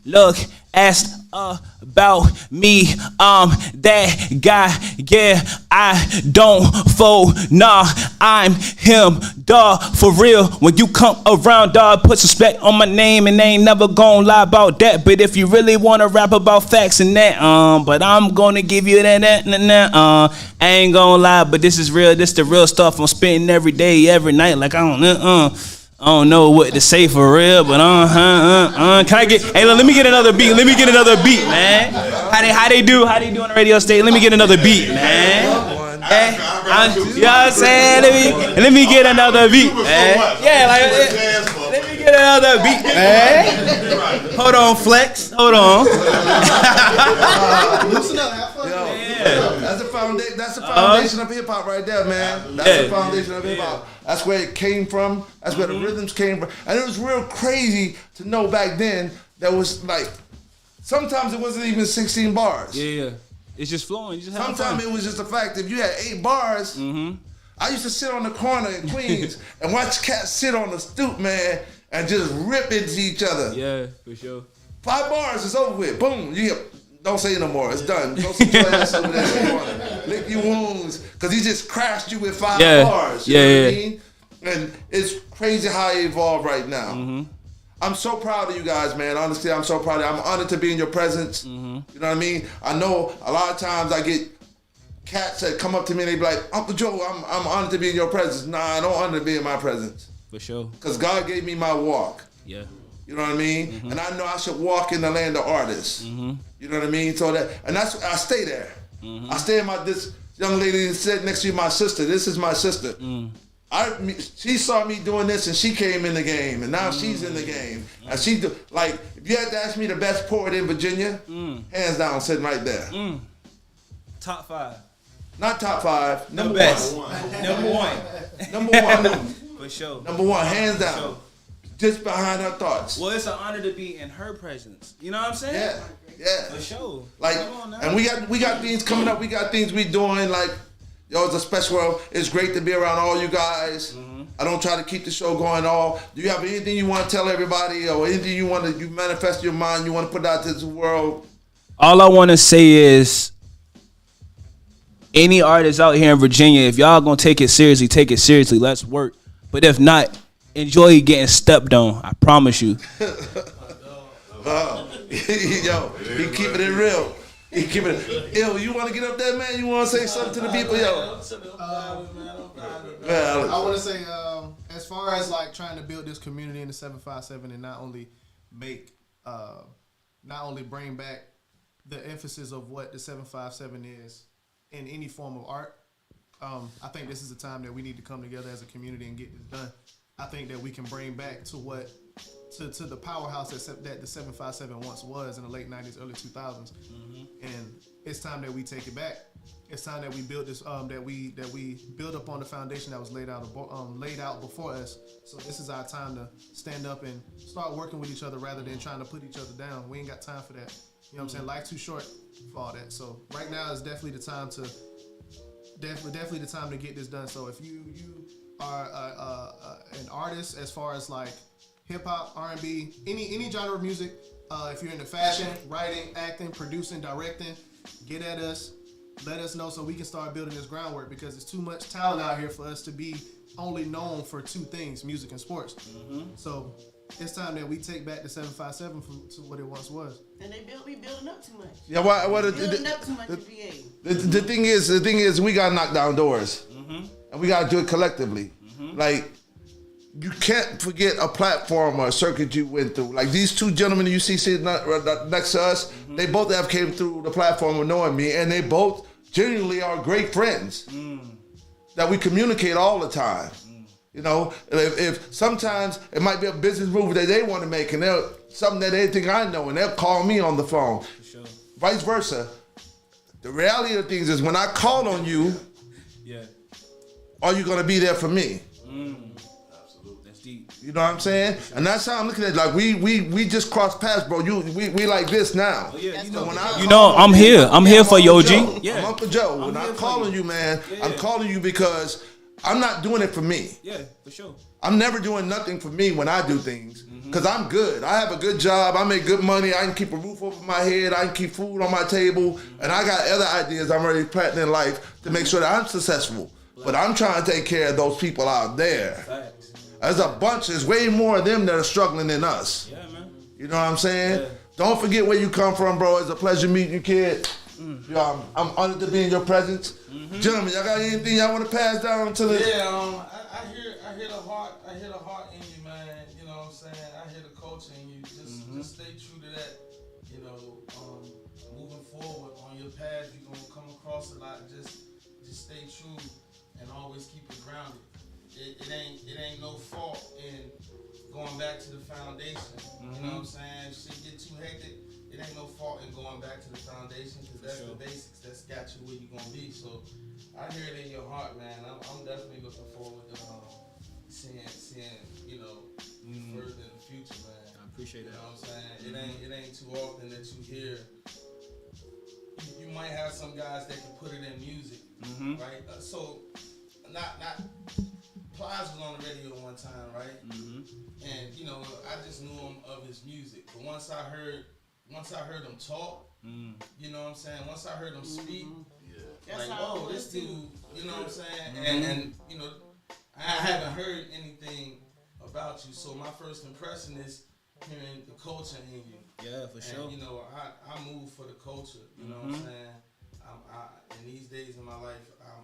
Look, asked about me, that guy, yeah, I don't fold, nah, I'm him, dawg, for real, when you come around, dawg, put some respect on my name, and they ain't never gonna lie about that, but if you really wanna rap about facts and that, but I'm gonna give you that, I ain't gonna lie, but this is real, this the real stuff I'm spitting every day, every night, like I don't know what to say for real, but can I get? Hey, let me get another beat. Let me get another beat, man. How they do on the radio station? Let me get another beat, man. Hey, you know what I'm saying? Let me get another beat, man. Yeah, like let me get another beat, man. Hold on, Flex. Hold on. Loosen up, have fun. That's the foundation. That's the foundation of hip hop right there, man. That's the foundation of hip hop. That's where it came from. That's where the rhythms came from. And it was real crazy to know back then that was like, sometimes it wasn't even 16 bars. Yeah. It's just flowing. You just have Sometimes it was just the fact if you had 8 bars. I used to sit on the corner in Queens and watch cats sit on the stoop, man, and just rip into each other. Yeah, for sure. 5 bars is over with. Boom. You don't say it no more. It's done. Go sit your ass over there in the corner. Lick your wounds. Because he just crashed you with 5 bars. You know what I mean? And it's crazy how it evolved right now. I'm so proud of you guys, man. Honestly, I'm so proud of you. I'm honored to be in your presence. You know what I mean? I know a lot of times I get cats that come up to me and they be like, Uncle Joe, I'm honored to be in your presence. Nah, I don't honor to be in my presence. For sure. Because God gave me my walk. Yeah. You know what I mean? And I know I should walk in the land of artists. You know what I mean? So that's I stay there. I stay in this young lady that sat next to my sister. This is my sister. She saw me doing this and she came in the game, and now she's in the game. And if you had to ask me the best poet in Virginia, hands down, sitting right there. Top 5. Not top 5. Number best. one. Number 1. Number 1. For sure. Number 1, hands down. Sure. Just behind her thoughts. Well, it's an honor to be in her presence. You know what I'm saying? Yeah. For sure. Like, and we got things coming up. We got things we doing. Like, yo, it's a special world. It's great to be around all you guys. I don't try to keep the show going all. Do you have anything you want to tell everybody, or anything you manifest your mind, you want to put out to the world? All I want to say is, any artists out here in Virginia, if y'all gonna take it seriously, take it seriously. Let's work. But if not, enjoy getting stepped on. I promise you. Yo, he keeping it real. He keeping it. Yo, you want to get up there, man? You want to say something to the people, yo? I want to say, as far as like trying to build this community in the 757, and not only bring back the emphasis of what the 757 is in any form of art. I think this is the time that we need to come together as a community and get this done. I think that we can bring back to the powerhouse that the 757 once was in the late 90s, early 2000s. And it's time that we take it back. it's time that we build this. That we build upon the foundation that was laid out before us. So this is our time to stand up and start working with each other rather than trying to put each other down. We ain't got time for that. You know what I'm saying? Life too short for all that. So right now is definitely the time to get this done. So if you are an artist as far as like hip hop, R&B, any genre of music, if you're into fashion, writing, acting, producing, directing, get at us. Let us know so we can start building this groundwork because there's too much talent out here for us to be only known for two things, music and sports. So it's time that we take back the 757 to what it once was. And they be building up too much. Yeah, Building up too much in VA. The thing is, we gotta knock down doors, and we gotta do it collectively. Like, you can't forget a platform or a circuit you went through. Like these two gentlemen you see sitting next to us, they both have came through the platform of knowing me, and they both genuinely are great friends that we communicate all the time. You know, if sometimes it might be a business move that they want to make, and they're something that they think I know, and they'll call me on the phone. For sure. Vice versa. The reality of things is when I call on you, are you gonna be there for me? Absolutely. That's deep. You know what I'm saying? And that's how I'm looking at it. Like we just crossed paths, bro. We like this now. Oh, yeah, I'm here. I'm here for you, OG. Yeah. I'm Uncle Joe. When I'm calling you, man, I'm calling you because I'm not doing it for me. Yeah, for sure. I'm never doing nothing for me when I do things because I'm good. I have a good job. I make good money. I can keep a roof over my head. I can keep food on my table. And I got other ideas I'm already planting in life to make sure that I'm successful. But I'm trying to take care of those people out there. Facts. There's a bunch. There's way more of them that are struggling than us. Yeah, man. You know what I'm saying? Yeah. Don't forget where you come from, bro. It's a pleasure meeting you, kid. Yo, I'm honored to be in your presence. Gentlemen, y'all got anything y'all want to pass down to the... Yeah, I hear the heart in you, man. You know what I'm saying? I hear the culture in you. Just stay true to that. You know, moving forward on your path, you're gonna come across a lot. Just stay true and always keep it grounded. It ain't no fault in going back to the foundation. You know what I'm saying? If shit get too hectic, it ain't no fault in going back to the foundation because that's the basics. That's got you where you gonna be. So I hear it in your heart, man. I'm definitely looking forward to seeing you know further in the future, man. I appreciate that. You know what I'm saying? It ain't too often that you hear. You might have some guys that can put it in music, right? So not. Plies was on the radio one time, right? And you know, I just knew him of his music. But once I heard him talk, you know what I'm saying? Once I heard him speak, like, oh, this dude, you know what I'm saying? And you know, I haven't heard anything about you. So my first impression is hearing the culture in you. Yeah, for sure. You know, I move for the culture. You know what I'm saying? In these days in my life,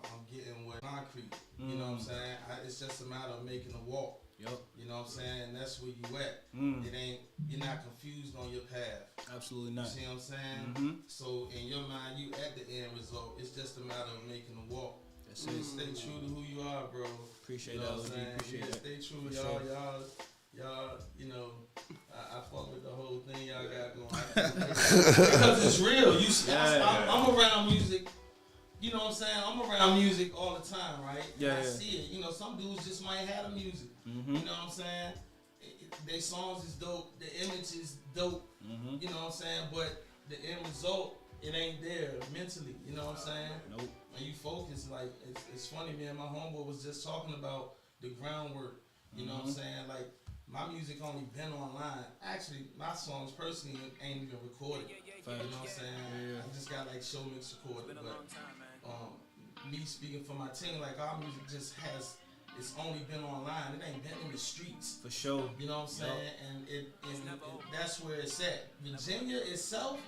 I'm getting with concrete. You know what I'm saying? It's just a matter of making a walk. Yep. You know what I'm saying? And that's where you at. You're not confused on your path. Absolutely not. You see what I'm saying? So in your mind, you at the end result. It's just a matter of making a walk. That's it. Stay true to who you are, bro. Appreciate you know that. What I'm saying? Appreciate that. Stay true, For y'all. sure. Y'all, you know, I fuck with the whole thing y'all got going. Because it's real. You see, I'm around music. You know what I'm saying? I'm around music all the time, right? I see it. You know, some dudes just might have the music. You know what I'm saying? Their songs is dope. The image is dope. You know what I'm saying? But the end result, it ain't there mentally. You know what I'm saying? Nope. When you focus, like, it's funny, man. My homeboy was just talking about the groundwork. You know what I'm saying? Like, my music only been online. Actually, my songs personally ain't even recorded. You know what I'm saying? I just got like show mix recorded. But me speaking for my team, like our music just it's only been online. It ain't been in the streets. For sure. You know what I'm saying? And that's where it's at. Virginia itself,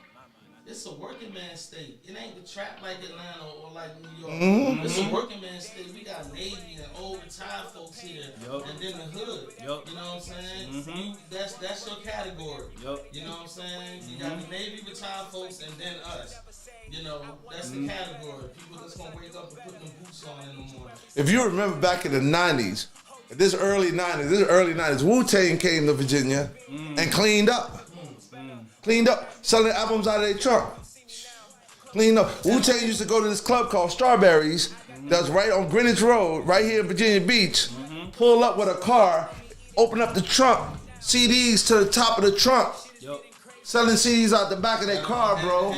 it's a working man state. It ain't the trap like Atlanta or like New York. It's a working man state. We got Navy and old retired folks here, and then the hood. You know what I'm saying? That's your category. You know what I'm saying? You got the Navy retired folks, and then us. You know, that's the category. People that's gonna wake up and put them boots on in the morning. If you remember back in the 90s, this early 90s, Wu-Tang came to Virginia and cleaned up. Selling albums out of their trunk. Clean up. Wu-Tang used to go to this club called Strawberries. That's right on Greenwich Road, right here in Virginia Beach. Pull up with a car, open up the trunk, CDs to the top of the trunk. Yep. Selling CDs out the back of their car, bro.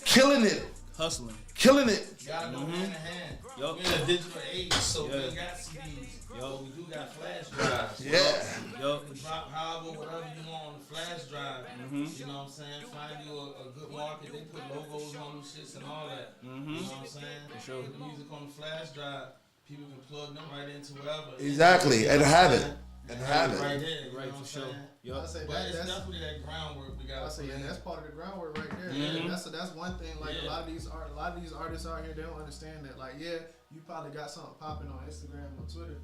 Killing it. Hustling. Killing it. Gotta go hand in hand. Yup. We're in a digital age, so we ain't got CDs. But we do got flash drives. Yeah. Yup. You can drop however, whatever you want on the flash drive. You know what I'm saying? Find you a good market. They put logos on them shits and all that. You know what I'm saying? Sure. Put the music on the flash drive. People can plug them right into wherever. Exactly. And have it. And have Right it. there. You Right, know what I'm for sure. saying? Yup. I say But it's that's definitely that groundwork we got. I say, yeah, that's part of the groundwork right there. Man. That's one thing. Like a lot of these artists out here, they don't understand that. Like, yeah, you probably got something popping on Instagram or Twitter,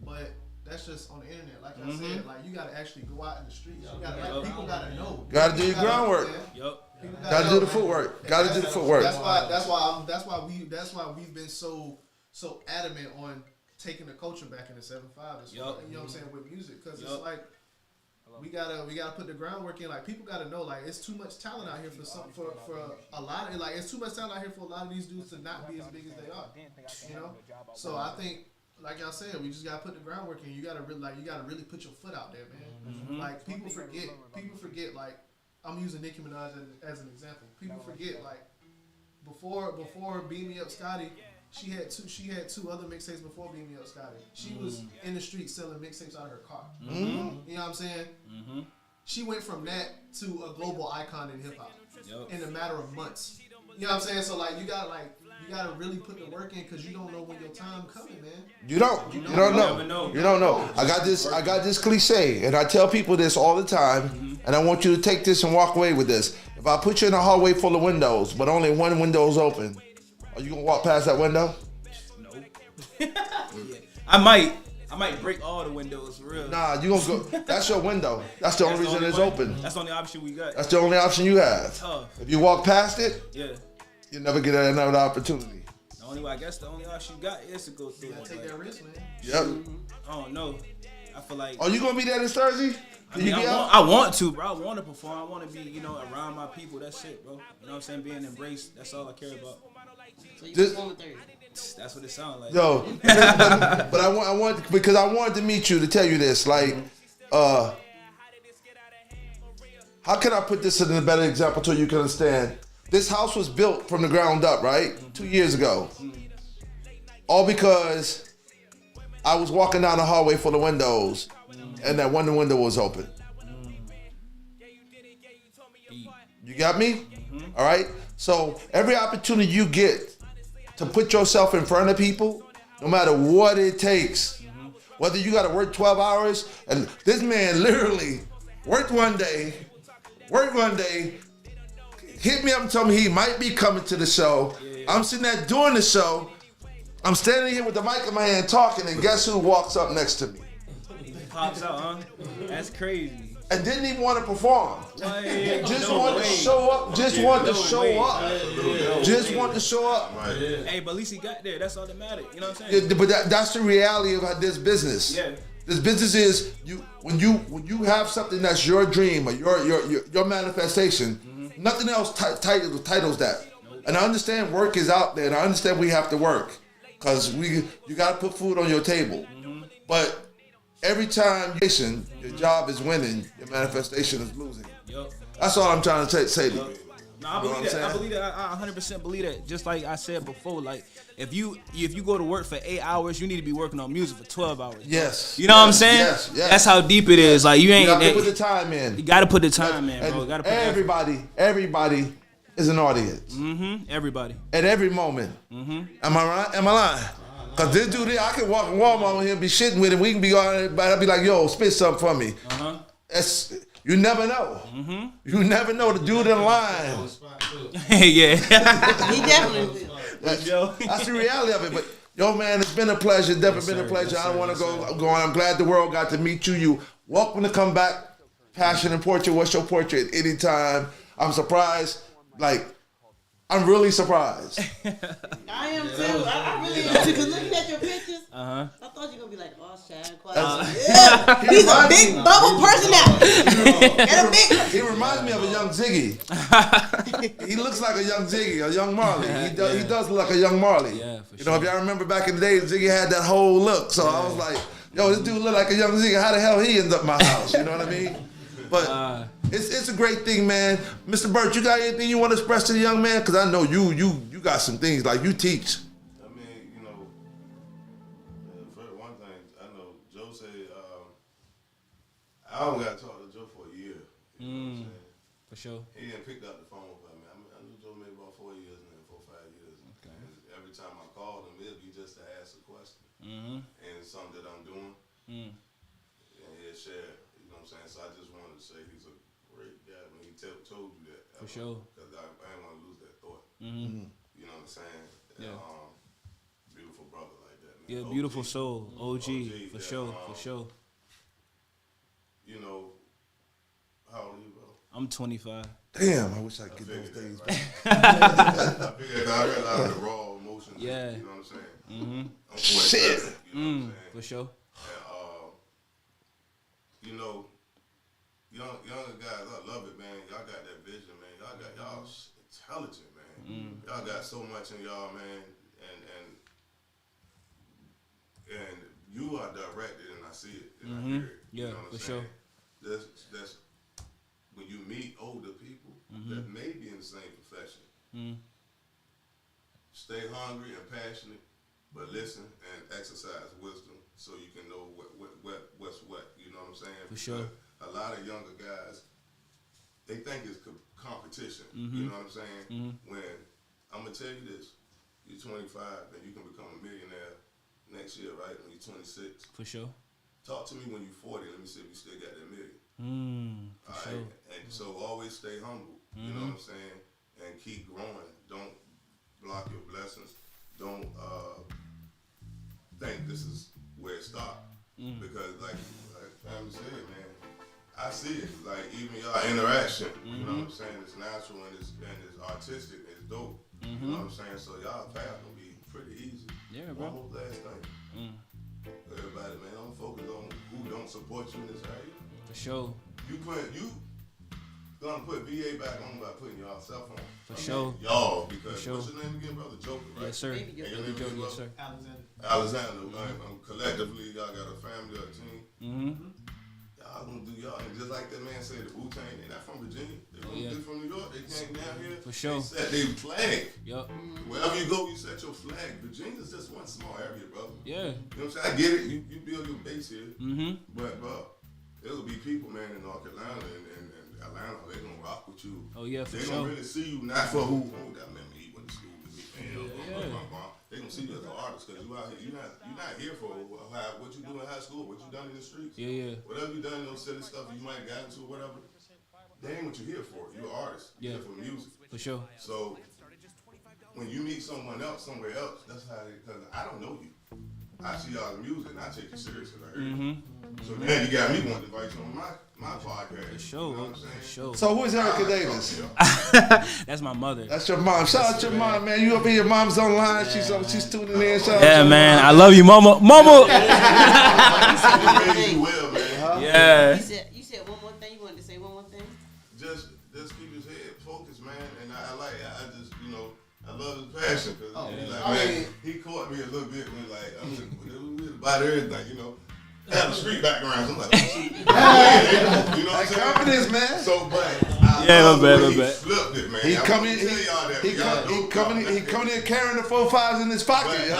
but that's just on the internet. Like I said, like you gotta actually go out in the streets. You gotta, like, people gotta know. Gotta do your groundwork. Yup. Gotta do the footwork. Gotta do the footwork. That's why we've been so adamant on taking the culture back in the 7-5. You know what I'm saying, with music, because it's like we gotta put the groundwork in. Like, people gotta know, like, it's too much talent out here for a lot of, like, it's too much talent out here for a lot of these dudes to not be as big as they are. You know, so I think, like y'all said, we just gotta put the groundwork in. You gotta really put your foot out there, man. Like, people forget. Like, I'm using Nicki Minaj as an example. People forget, like, before Beam Me Up Scotty, she had two other mixtapes before Beam Me Up Scotty. She was in the street selling mixtapes out of her car. You know what I'm saying? She went from that to a global icon in hip hop in a matter of months. You know what I'm saying? So, like, you gotta really put the work in, because you don't know when your time coming, man. You don't know. You don't know. I got this cliche, and I tell people this all the time, and I want you to take this and walk away with this. If I put you in a hallway full of windows, but only one window is open, are you gonna walk past that window? No. I might break all the windows for real. Nah, you gonna go. That's your window. That's the only reason it's open. That's the only option we got. That's the only option you have. Tough. If you walk past it, you never get another opportunity. I guess the only option you got is to go through. You gotta take that risk, man. Yep. I don't know. I feel like. Are you gonna be there this Thursday? I want to, bro. I want to perform. I want to be, around my people. That's it, bro. You know what I'm saying? Being embraced. That's all I care about. So you perform Thursday. That's what it sounds like. Yo, but I want because I wanted to meet you to tell you this. Like, how can I put this in a better example so you can understand? This house was built from the ground up, right? 2 years ago. All because I was walking down the hallway full of windows, and that one window was open. You got me? All right? So every opportunity you get to put yourself in front of people, no matter what it takes, whether you got to work 12 hours, and this man literally worked one day, hit me up and told me he might be coming to the show. I'm sitting there doing the show. I'm standing here with the mic in my hand talking, and guess who walks up next to me? Pops out, huh? That's crazy. And didn't even want to perform. Just wanted to show up. Just wanted to show up. Just wanted to show up. Hey, but at least he got there. That's all that mattered. You know what I'm saying? But that's the reality of this business. Yeah. This business is when you have something that's your dream or your manifestation. Nothing else titles that. And I understand work is out there, and I understand we have to work, because you got to put food on your table. But every time your job is winning, your manifestation is losing. Yep. That's all I'm trying to say to you. No, I believe that. I believe that. I 100% believe that. Just like I said before, like if you go to work for 8 hours, you need to be working on music for 12 hours. Yes. You know what I'm saying? Yes. That's how deep it is. Like you got to put the time in. You got to put the time in, bro. And everybody is an audience. Everybody. At every moment. Am I right? Am I lying? Cause this dude here, I can walk in Walmart with him, be shitting with him. We can be on, but I'll be like, "Yo, spit something for me." You never know. You never know. The dude in line. Yeah. He definitely will. That's the reality of it. But yo, man, it's been a pleasure. Definitely been a pleasure. I don't want to go on. I'm glad the world got to meet you. You welcome to come back. Passion and Portrait. What's your portrait? Anytime. I'm surprised. Like, I'm really surprised. I am too. I really am too. Because looking at your pictures, I thought you were gonna be like, oh, Shad, quiet. Yeah, he's a big bubble personality. And a big. He reminds me of a young Ziggy. He looks like a young Ziggy, a young Marley. He does look like a young Marley. Yeah, for You know, if y'all remember back in the day, Ziggy had that whole look. So I was like, yo, this dude look like a young Ziggy. How the hell he ends up in my house? You know what I mean? But it's a great thing, man. Mr. Burt, you got anything you want to express to the young man? Because I know you got some things, like you teach. I mean, you know, for one thing, I know Joe said, I don't got to talk to Joe for a year. You know what I'm saying? For sure. He didn't pick up the phone for me. I knew Joe maybe about 4 years and then 4 or 5 years. Okay. And every time I called him, it'd be just to ask a question. And something that I'm doing. And he'll share. You know what I'm saying? So I just wanted to say he's a great guy when he told you that. For sure. Because I didn't want to lose that thought. You know what I'm saying? Yeah. Beautiful brother like that, man. Yeah, OG. beautiful soul. OG, for yeah, sure, for sure. You know, how old are you, bro? I'm 25. Damn, I wish I could get those days back. I figured I got a lot of the raw emotions. Yeah. You know what I'm saying? I'm 47, Shit. You know what I'm saying? For sure. And, you know, younger guys, I love it, man. Y'all got that vision, man. Y'all intelligent, man. Y'all got so much in y'all, man. And you are directed, and I see it, and I hear it. Yeah, you know what I'm for saying? sure. That's when you meet older people that may be in the same profession. Stay hungry and passionate, but listen and exercise wisdom so you can know what's what. You know what I'm saying? For sure. A lot of younger guys, they think it's competition. You know what I'm saying? When I'm gonna tell you this, you're 25 and you can become a millionaire next year, right? When you're 26. For sure. Talk to me when you're 40. Let me see if you still got that million. For sure. And so always stay humble. You know what I'm saying? And keep growing. Don't block your blessings. Don't think this is where it stopped. Because like family said, man, I see it. Like even y'all interaction. You know what I'm saying? It's natural and it's artistic. It's dope. You know what I'm saying? So y'all path will be pretty easy. Yeah, bro. One more last thing. Everybody, man, don't focus on who don't support you in this area. For sure. You gonna put BA back on by putting yourself on. For sure. Y'all, because For sure. what's your name again, brother? Joker, right? Yes, sir. And your name BaeBeJokr, again, yes, brother? sir. Alexander. Collectively, y'all got a family or a team. Y'all gonna do y'all. And just like that man said, the Wu-Tang, they not from Virginia. They from New York. They came down here. For sure. They set their flag. Yup. Wherever you go, you set your flag. Virginia's just one small area, brother. Yeah. You know what I'm saying? I get it. You build your base here. But, bro, there'll be people, man, in North Carolina and Atlanta. They gonna rock with you. Oh, yeah, for they sure. They gonna really see you not for who that man he went to school with me. They gonna see you as an artist because you out here. You're not here for what you do in high school, what you done in the streets. Yeah. Whatever you done, those silly stuff you might have gotten into or whatever. They ain't what you're here for. You're an artist. You're here for music. For sure. So when you meet someone else somewhere else, that's how they. Because I don't know you. I see y'all in music and I take you serious because I heard you. So now you got me wanting to invite you on my podcast. For sure. You know what I'm saying? For sure. So who is Erica Davis? That's my mother. That's your mom. Shout out your mom, man. You up here, your mom's online. Yeah, she's tuning in. Shout out Yeah, your man. mom. I love you, mama. Mama. You will, man. Yeah. You said one more thing. You wanted to say one more thing? Just keep his head focused, man. And I just, you know, I love his passion. Cause man, he caught me a little bit when about everything, you know. I have a street background. So I'm like, you know what I'm saying? Confidence, man. So, but Yeah, my bad. he flipped it, man. He coming coming in carrying the 4-5s in his pocket. You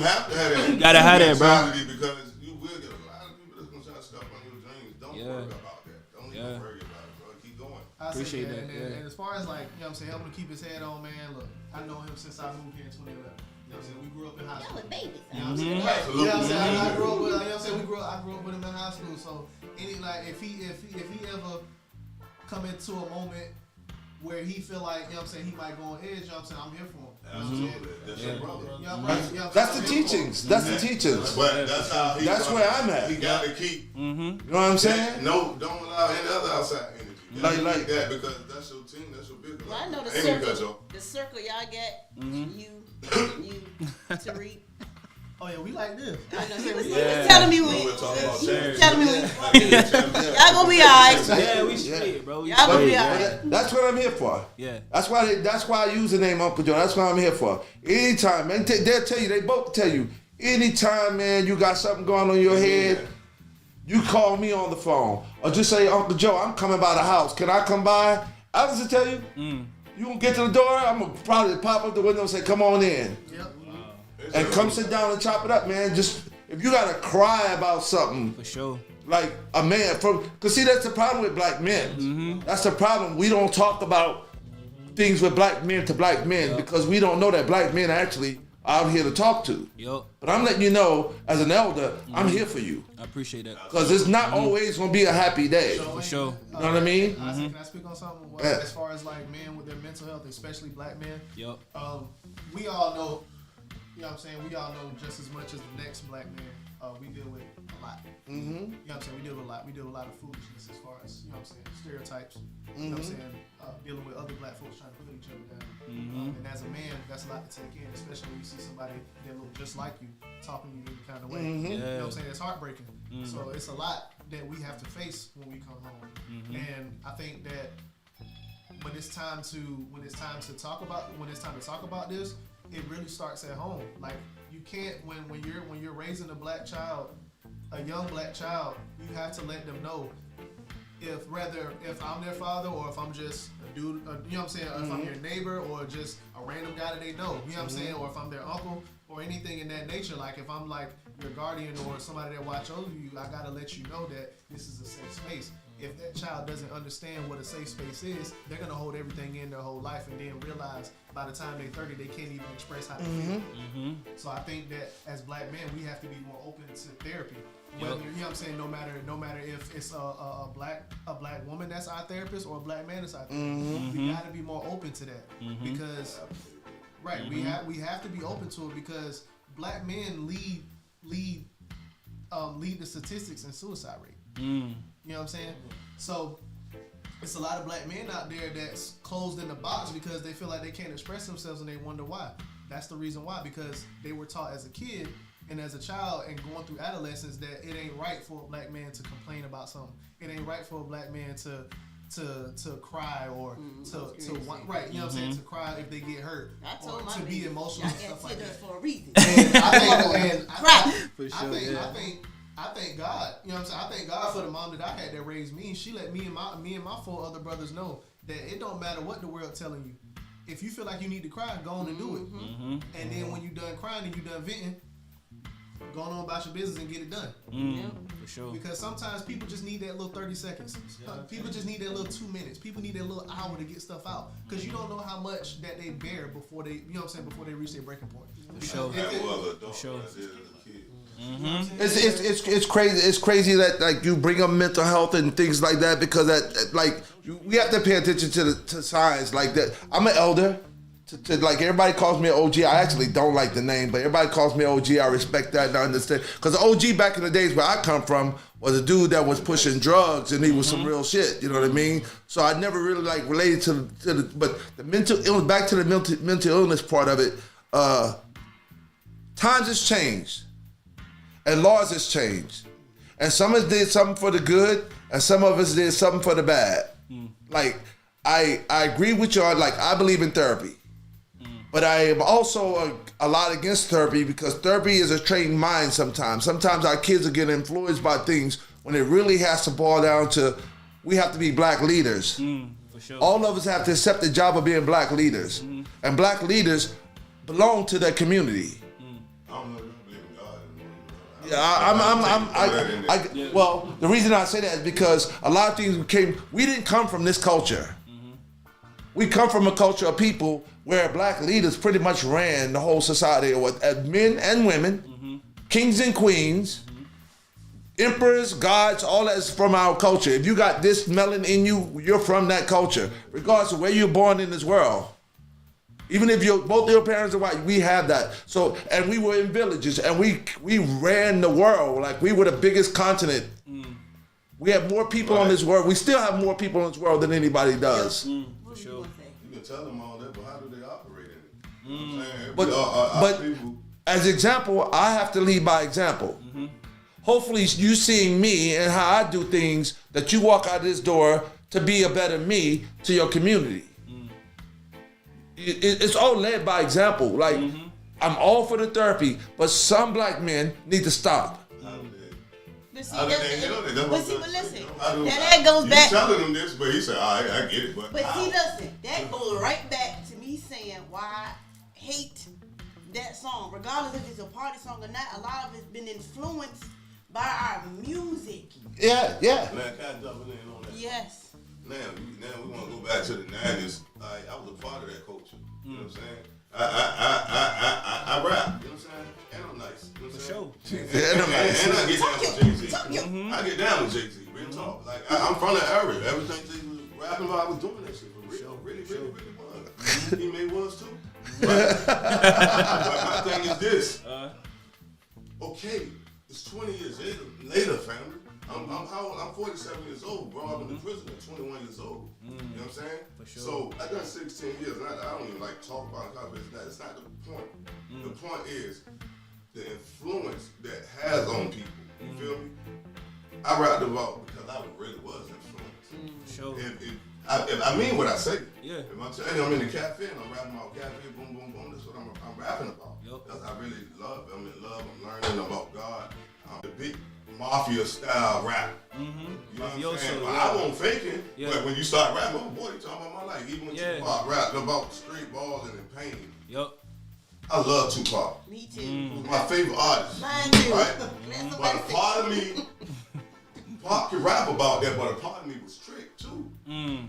have to have that. You gotta have that, bro. Because you will get a lot of people that's gonna try to stop on your dreams. Don't worry about that. Don't even worry about it, bro. Keep going. I Appreciate that. And as far as like, you know what I'm saying, helping him keep his head on, man, look, I know him since I moved here in 2011. You know what I'm saying? We grew up in high school. Y'all are babies. You know what I'm saying? Absolutely. You know what I'm saying? I grew up with, you know what I'm saying? I grew up with him in high school. So if he ever come into a moment where he feel like, you know what I'm saying, he might go on edge, you know what I'm saying, I'm here for him. You know what I'm saying? That's your brother. You know what I'm saying? That's the teachings. That's the teachings. But that's how he. That's where I'm at. He got to keep. You know what I'm saying? No, don't allow any other outside energy. Like that because that's your team. That's your business. Well, I know the Ain't circle. The circle y'all get. You, Tariq. Oh yeah, we like this. Telling me when. Telling me when. Y'all gonna be alright. Yeah, we straight, bro. Y'all gonna be alright. That's what I'm here for. Yeah. That's why I use the name Uncle Joe. That's what I'm here for. Anytime, man, they'll tell you. They both tell you. Anytime, man, you got something going on in your head, you call me on the phone or just say, Uncle Joe, I'm coming by the house. Can I come by? I was to tell you. You gonna get to the door? I'm gonna probably pop up the window and say, "Come on in." Yep. And come sit down and chop it up, man. Just if you gotta cry about something, For sure. like a man cause see that's the problem with black men. That's the problem. We don't talk about things with black men to black men because we don't know that black men are actually out here to talk to. Yup. But I'm letting you know, as an elder, I'm here for you. I appreciate that. Cause it's not always gonna be a happy day. For sure. You know what I mean? Can I speak on something? As far as like men with their mental health, especially black men. Yup. We all know. You know what I'm saying? We all know just as much as the next black man. We deal with a lot. You know what I'm saying? We deal with a lot. We deal with a lot of foolishness as far as, you know what I'm saying, stereotypes. You know what I'm saying? Dealing with other black folks trying to put each other down. And as a man, that's a lot to take in, especially when you see somebody that look just like you talking to you in any kind of way. You know what I'm saying? It's heartbreaking. So it's a lot that we have to face when we come home. And I think that when it's time to talk about this, it really starts at home. Like you can't when you're raising a young black child, you have to let them know if I'm their father or if I'm just a dude, you know what I'm saying, if I'm your neighbor or just a random guy that they know, you know what I'm saying, or if I'm their uncle or anything in that nature. Like if I'm like your guardian or somebody that watch over you, I gotta let you know that this is a safe space. If that child doesn't understand what a safe space is, they're gonna hold everything in their whole life and then realize by the time they're 30, they can't even express how they feel. So I think that as black men, we have to be more open to therapy. Whether, you know what I'm saying, no matter if it's a black woman that's our therapist or a black man that's our therapist, we gotta be more open to that because we have to be open to it because black men lead the statistics in suicide rate. You know what I'm saying? So it's a lot of black men out there that's closed in the box because they feel like they can't express themselves and they wonder why. That's the reason why, because they were taught as a kid and as a child and going through adolescence that it ain't right for a black man to complain about something. It ain't right for a black man to cry or to right, you know what I'm saying, to cry if they get hurt or to be emotional and stuff like that. For a reason. I thank God, you know what I'm saying? I thank God for the mom that I had that raised me. She let me and my 4 other brothers know that it don't matter what the world telling you. If you feel like you need to cry, go on and do it. And then when you done crying and you done venting, go on about your business and get it done. For sure. Because sometimes people just need that little 30 seconds. People just need that little 2 minutes. People need that little hour to get stuff out. Because you don't know how much that they bear before they, you know what I'm saying, before they reach their breaking point. For sure. For sure. It's crazy. It's crazy that like you bring up mental health and things like that because that like we have to pay attention to signs like that. I'm an elder. To like everybody calls me an OG. I actually don't like the name, but everybody calls me OG. I respect that and I understand. Because the OG back in the days where I come from was a dude that was pushing drugs and he was some real shit. You know what I mean? So I never really like related to the but the mental illness. Back to the mental illness part of it. Times has changed. And laws has changed. And some of us did something for the good, and some of us did something for the bad. Like, I agree with y'all, like, I believe in therapy. But I am also a lot against therapy because therapy is a trained mind sometimes. Sometimes our kids are getting influenced by things when it really has to boil down to, we have to be black leaders. For sure. All of us have to accept the job of being black leaders. And black leaders belong to their community. Well, the reason I say that is because a lot of things we didn't come from this culture. We come from a culture of people where black leaders pretty much ran the whole society, men and women, kings and queens, emperors, gods, all that is from our culture. If you got this melanin in you, you're from that culture, regardless of where you're born in this world. Even if both your parents are white, we have that. So, and we were in villages, and we ran the world. Like, we were the biggest continent. We have more people on this world. We still have more people on this world than anybody does. For sure. You can tell them all that, but how do they operate in it? You know what I'm saying? But as example, I have to lead by example. Hopefully, you seeing me and how I do things, that you walk out this door to be a better me to your community. It's all led by example. Like, I'm all for the therapy, but some black men need to stop. But see, but listen, that goes back. You telling him this, but he said, all right, I get it. But see, listen, that goes right back to me saying why I hate that song. Regardless if it's a party song or not, a lot of it's been influenced by our music. Yeah. Man, can I jump in on that? Yes. Now we want to go back to the 90s. I was a part of that culture. You know what I'm saying? I rap. You know what I'm saying? And I'm nice. You know what I'm saying? And I get down with Jay-Z. I get down with Jay-Z. Real talk. Like, I'm from the era. Everything Jay-Z was rapping about, I was doing that shit for real. Really was. He made was too. But my thing is this. Okay, it's 20 years later, family. I'm how old? I'm 47 years old, bro. I've been in prison at 21 years old. You know what I'm saying? For sure. So I done 16 years. And I don't even like talk about it. It's not the point. The point is the influence that has on people. You feel me? I rapped about because I really was influenced. Sure. If I mean what I say. Yeah. If I'm telling you I'm in the cafe and I'm rapping about cafe, boom, boom, boom. That's what I'm rapping about. Yep. That's what I really love. I'm in love. I'm learning about God. The big mafia style rap. You know what I'm saying? Well, I won't fake it, but when you start rapping, oh boy, you talking about my life. Even when Tupac rapped about straight balls and in pain. Yep. I love Tupac. Me too. He's my favorite artist. Mine too. Right? But a part of me, Pac can rap about that, but a part of me was tricked too.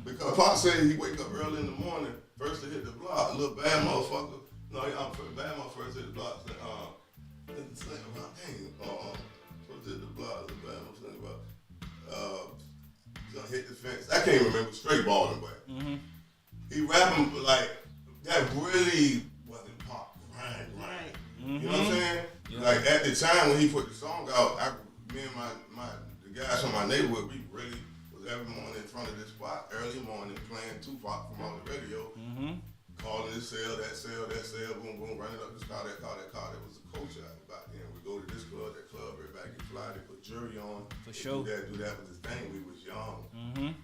Because Pac said he wake up early in the morning, first to hit the block, a little bad motherfucker. No, I'm bad motherfucker first hit the block. Hit the block, hit the fence. I can't remember, straight balling, but he rapping like that really wasn't pop, grind. You know what I'm saying? Like at the time when he put the song out, me and the guys from my neighborhood, we really was every morning in front of this spot, early morning, playing Tupac from on the radio, calling this sale, that sale, boom, boom, running up this car, that car. That was the culture back then. We go to this club, that club, right back and fly, they put jury on. For sure. Do that was the thing. We was young.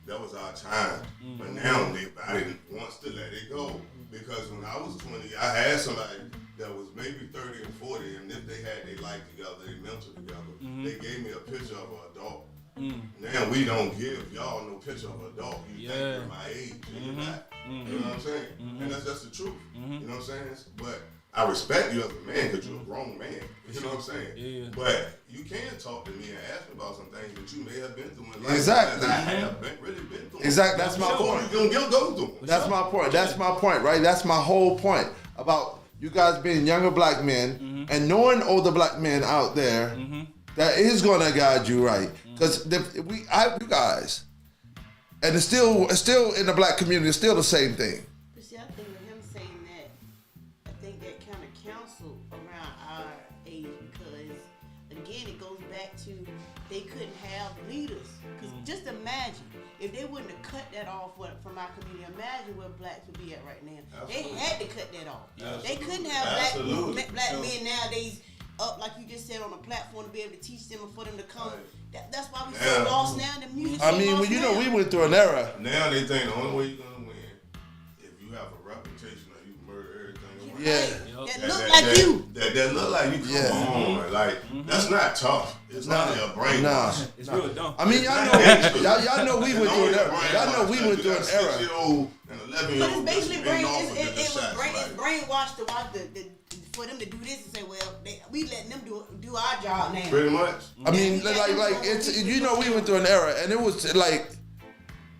That was our time. But now I didn't want to let it go. Because when I was 20, I had somebody that was maybe 30 or 40, and if they had their life together, their mental together, they gave me a picture of an adult. Now we don't give y'all no picture of an adult. You think you're my age, and you're not. You know what I'm saying? And that's just the truth. You know what I'm saying? But I respect you as a man because you're a grown man. You know what I'm saying? Yeah. But you can talk to me and ask me about some things that you may have been through in life. Exactly. That I have really been through. Exactly. That's my point. You're going to go through. That's my point. That's my point, right? That's my whole point about you guys being younger black men and knowing older black men out there that is going to guide you right. Because you guys, and it's still in the black community, it's still the same thing. But see, I think with him saying that, I think that kind of counseled around our age because, again, it goes back to they couldn't have leaders. Because just imagine, if they wouldn't have cut that off from our community, imagine where blacks would be at right now. Absolutely. They had to cut that off. Absolutely. They couldn't have black men nowadays up, like you just said, on a platform to be able to teach them and for them to come. That's why we so lost now in the music. I mean, well, you know, we went through an era. Now they think the only way you're going to win if you have a reputation or you murder everything. That look like you. That look like you. Come on. Like, that's not tough. It's not a brainwash. It's really dumb. I mean, y'all know we went through an era. Y'all know we went through an era. 6-year-old and 11-year-old. But it's basically brainwashed to watch for them to do this and say, well, we letting them do our job now. Pretty much. I mean, like it's, you know, we went through an era, and it was like,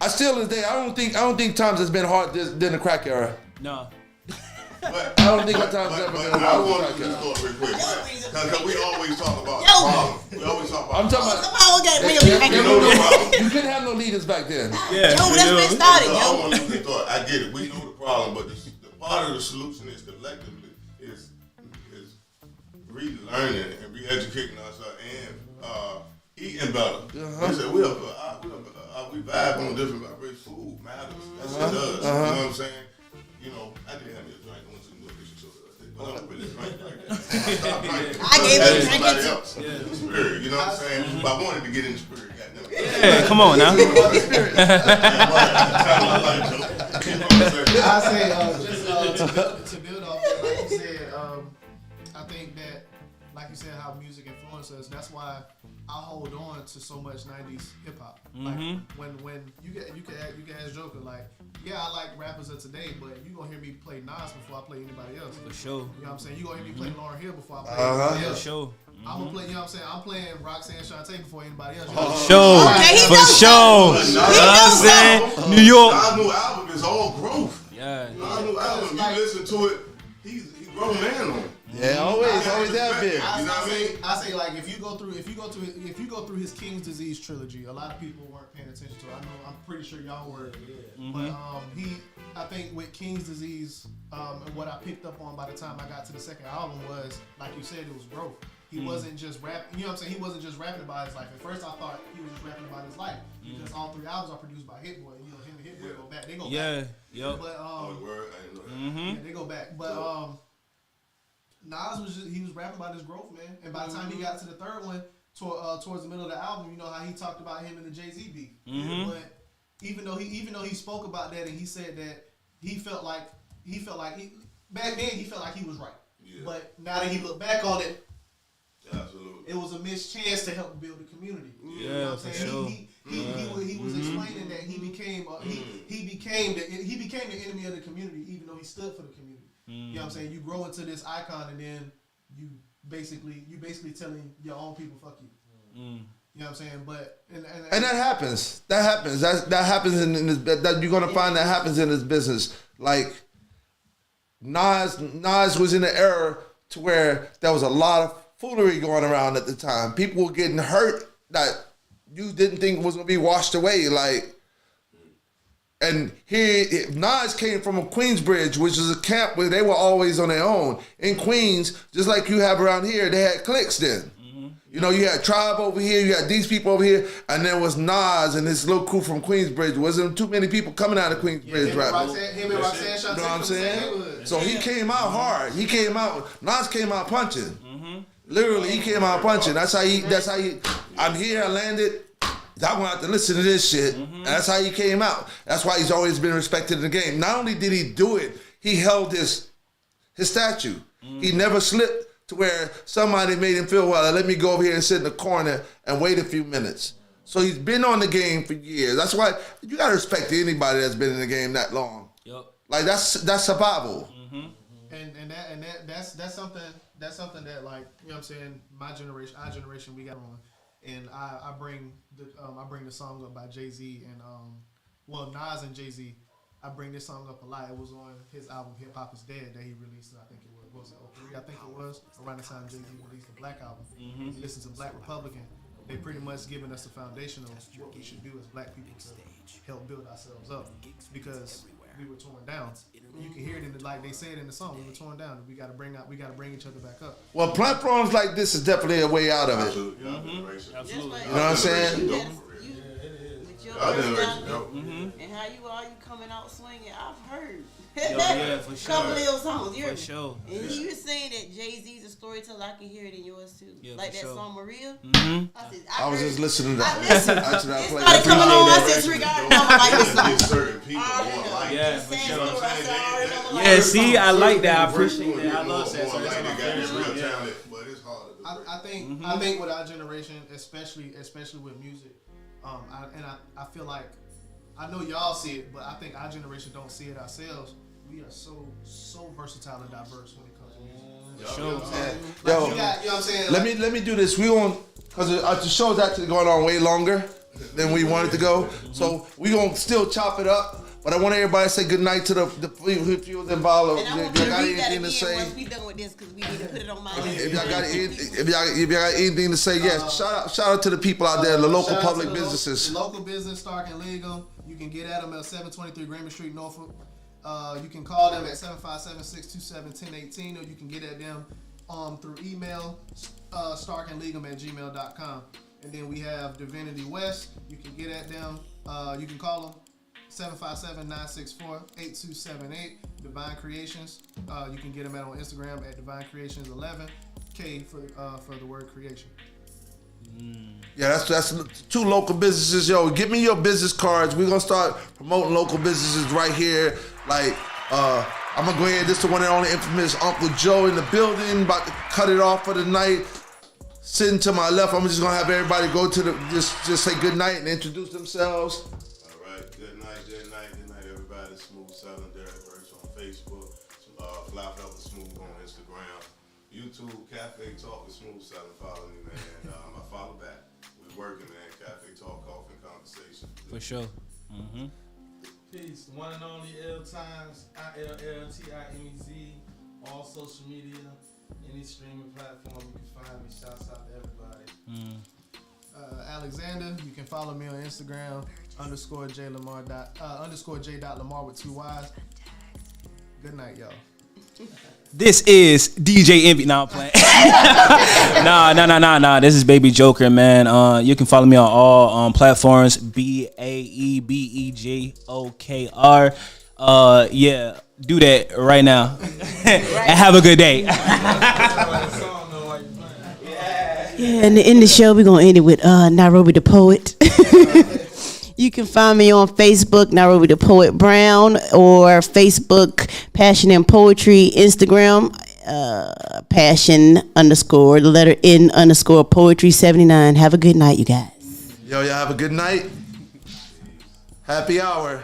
I still to this day, I don't think times has been hard than the crack era. No. But, I don't think times ever been hard. I want to do this story real quick, because we always talk about the problem. We always talk about. I'm talking about. You couldn't have no leaders back then. Yeah, Joe, that's been started, I Joe. want to do thought. I get it. We know the problem, but the part of the solution is collectively is relearning and re-educating ourselves and eating better. They said we vibe on different vibrations. Food matters. That's what it does. You know what I'm saying? You know, I didn't have me a drink. I went to the movie show the other day. don't really drink like that. I gave it to somebody else. The spirit, you know what I'm saying? But I wanted to get in the spirit. Yeah, come on now. I say to build off that, like you said, I think that, like you said, how music influences us. That's why I hold on to so much '90s hip hop. Like when you can ask Joker, like, yeah, I like rappers of today, but you gonna hear me play Nas before I play anybody else. For sure. You know what I'm saying? You gonna hear me play Lauryn Hill before I play anybody else. For sure. I'm gonna play, you know what I'm saying? I'm playing Roxanne Shante before anybody else. For sure. Okay, For sure. You know what I'm saying? New York. Our new album is all growth. Yeah. Our new album, you listen to it, he's grown man on it. Yeah, always have been. You know what I mean? I say like if you go through his King's Disease trilogy, a lot of people weren't paying attention to it. I'm pretty sure y'all were. But I think with King's Disease, and what I picked up on by the time I got to the second album was, like you said, it was growth. He wasn't just rapping. You know what I'm saying? He wasn't just rapping about his life. At first, I thought he was just rapping about his life because all 3 albums are produced by Hit Boy. You know, him and Hit Boy go back. They go back. Yep. But Word, I didn't know that. yeah, they go back. But Nas he was rapping about his growth, man. And by the time he got to the third one, towards the middle of the album, you know how he talked about him and the Jay-Z beef. But even though he spoke about that and he said that he felt like back then he felt like he was right. Yeah. But now that he looked back on it, absolutely, it was a missed chance to help build the community. Yeah, you know what I'm saying? sure. He was explaining that he became the enemy of the community, even though he stood for the community. You know what I'm saying? You grow into this icon, and then you basically telling your own people, "Fuck you." You know what I'm saying? But and that happens. That happens in this. That you're gonna find that happens in this business. Like Nas was in an era to where there was a lot of foolery going around at the time. People were getting hurt that you didn't think was gonna be washed away. Like, and here Nas came from a Queensbridge, which is a camp where they were always on their own. In Queens, just like you have around here, they had cliques then. You know, you had Tribe over here, you had these people over here, and there was Nas and this little crew from Queensbridge. Wasn't too many people coming out of Queensbridge rapping. Him and Roxanne Shante. You know what I'm saying? So he came out hard. Nas came out punching. Literally, he came out punching. That's how he, I'm here, I landed. I want to listen to this shit. And that's how he came out. That's why he's always been respected in the game. Not only did he do it, he held his statue. He never slipped to where somebody made him feel, well, let me go over here and sit in the corner and wait a few minutes. So he's been on the game for years. That's why you got to respect anybody that's been in the game that long. Yep. Like that's survival. And that's something that, like, you know what I'm saying, our generation we got on. And I bring the song up by Jay-Z and Nas and Jay-Z. I bring this song up a lot. It was on his album Hip Hop Is Dead that he released. I think it was it 03? I think it was around the time Jay-Z released the Black album. You listen to Black Republican. They pretty much giving us the foundation of what we should do as Black people to help build ourselves up, because we were torn down. You can hear it in like they say it in the song. We were torn down. We got to bring each other back up. Well, platforms like this is definitely a way out of it. Absolutely. Absolutely. You know what I'm saying? And how you coming out swinging, I've heard. Yeah, for sure. Couple of those songs, for sure. And you were saying that Jay-Z's a storyteller. I can hear it in yours too. Yeah, like that sure. song Maria. I was just listening to that. I listened. Actually, I It played started coming on. I that. said, regarding I like this song. Certain people want like Yeah, for sure. Yeah, see, I like that. I appreciate that. I love that. So Like that's they my got this real favorite. talent, but it's hard to do. I think with our generation, especially with music, I feel like, I know y'all see it, but I think our generation don't see it ourselves. We are so versatile and diverse when it comes to music. Sure. Yo, You know what I'm saying? let me do this. We won't, because the show's actually going on way longer than we wanted to go. So we gonna still chop it up. But I want everybody to say good night to the few involved. And I want you to read that again once we done with this, because we need to put it on my list. If y'all got anything to say, yes. Shout out to the people out there, the local public businesses. Local business, Stark and Legal. You can get at them at 723 Greenwood Street, Norfolk. You can call them at 757-627-1018, or you can get at them through email, starkandlegal@gmail.com. And then we have Divinity West. You can get at them. You can call them 757-964-8278. Divine Creations. You can get them on Instagram at Divine Creations 11. K for the word creation. Yeah, that's 2 local businesses. Yo, give me your business cards. We're gonna start promoting local businesses right here. Like, I'm gonna go ahead. This is the one and only infamous Uncle Joe in the building. About to cut it off for the night. Sitting to my left, I'm just gonna have everybody go to the just say good night and introduce themselves. All right, good night, everybody. Smooth Selling, Derek Birch on Facebook, Fly Fellow Smooth on Instagram, YouTube, Cafe Talk with Smooth Selling. Follow me, man. I follow back. We're working, man. Cafe Talk, Coffee, Conversation. For sure. Peace. One and only L Times, ILLTIMEZ, all social media, any streaming platform you can find me. Shouts out to everybody. Alexander, you can follow me on Instagram _J.Lamar with 2 Y's. Good night, y'all. This is DJ Envy. Nah, I'm playing. Nah. This is BaeBeJokr, man. You can follow me on all platforms. BaeBeJokr. Yeah, do that right now. And have a good day. Yeah, and to end the show, we're going to end it with Nairobi the Poet. You can find me on Facebook, Nairobi the Poet Brown, or Facebook, Passion and Poetry, Instagram, Passion _ the letter N _ Poetry 79. Have a good night, you guys. Yo, y'all have a good night. Happy hour.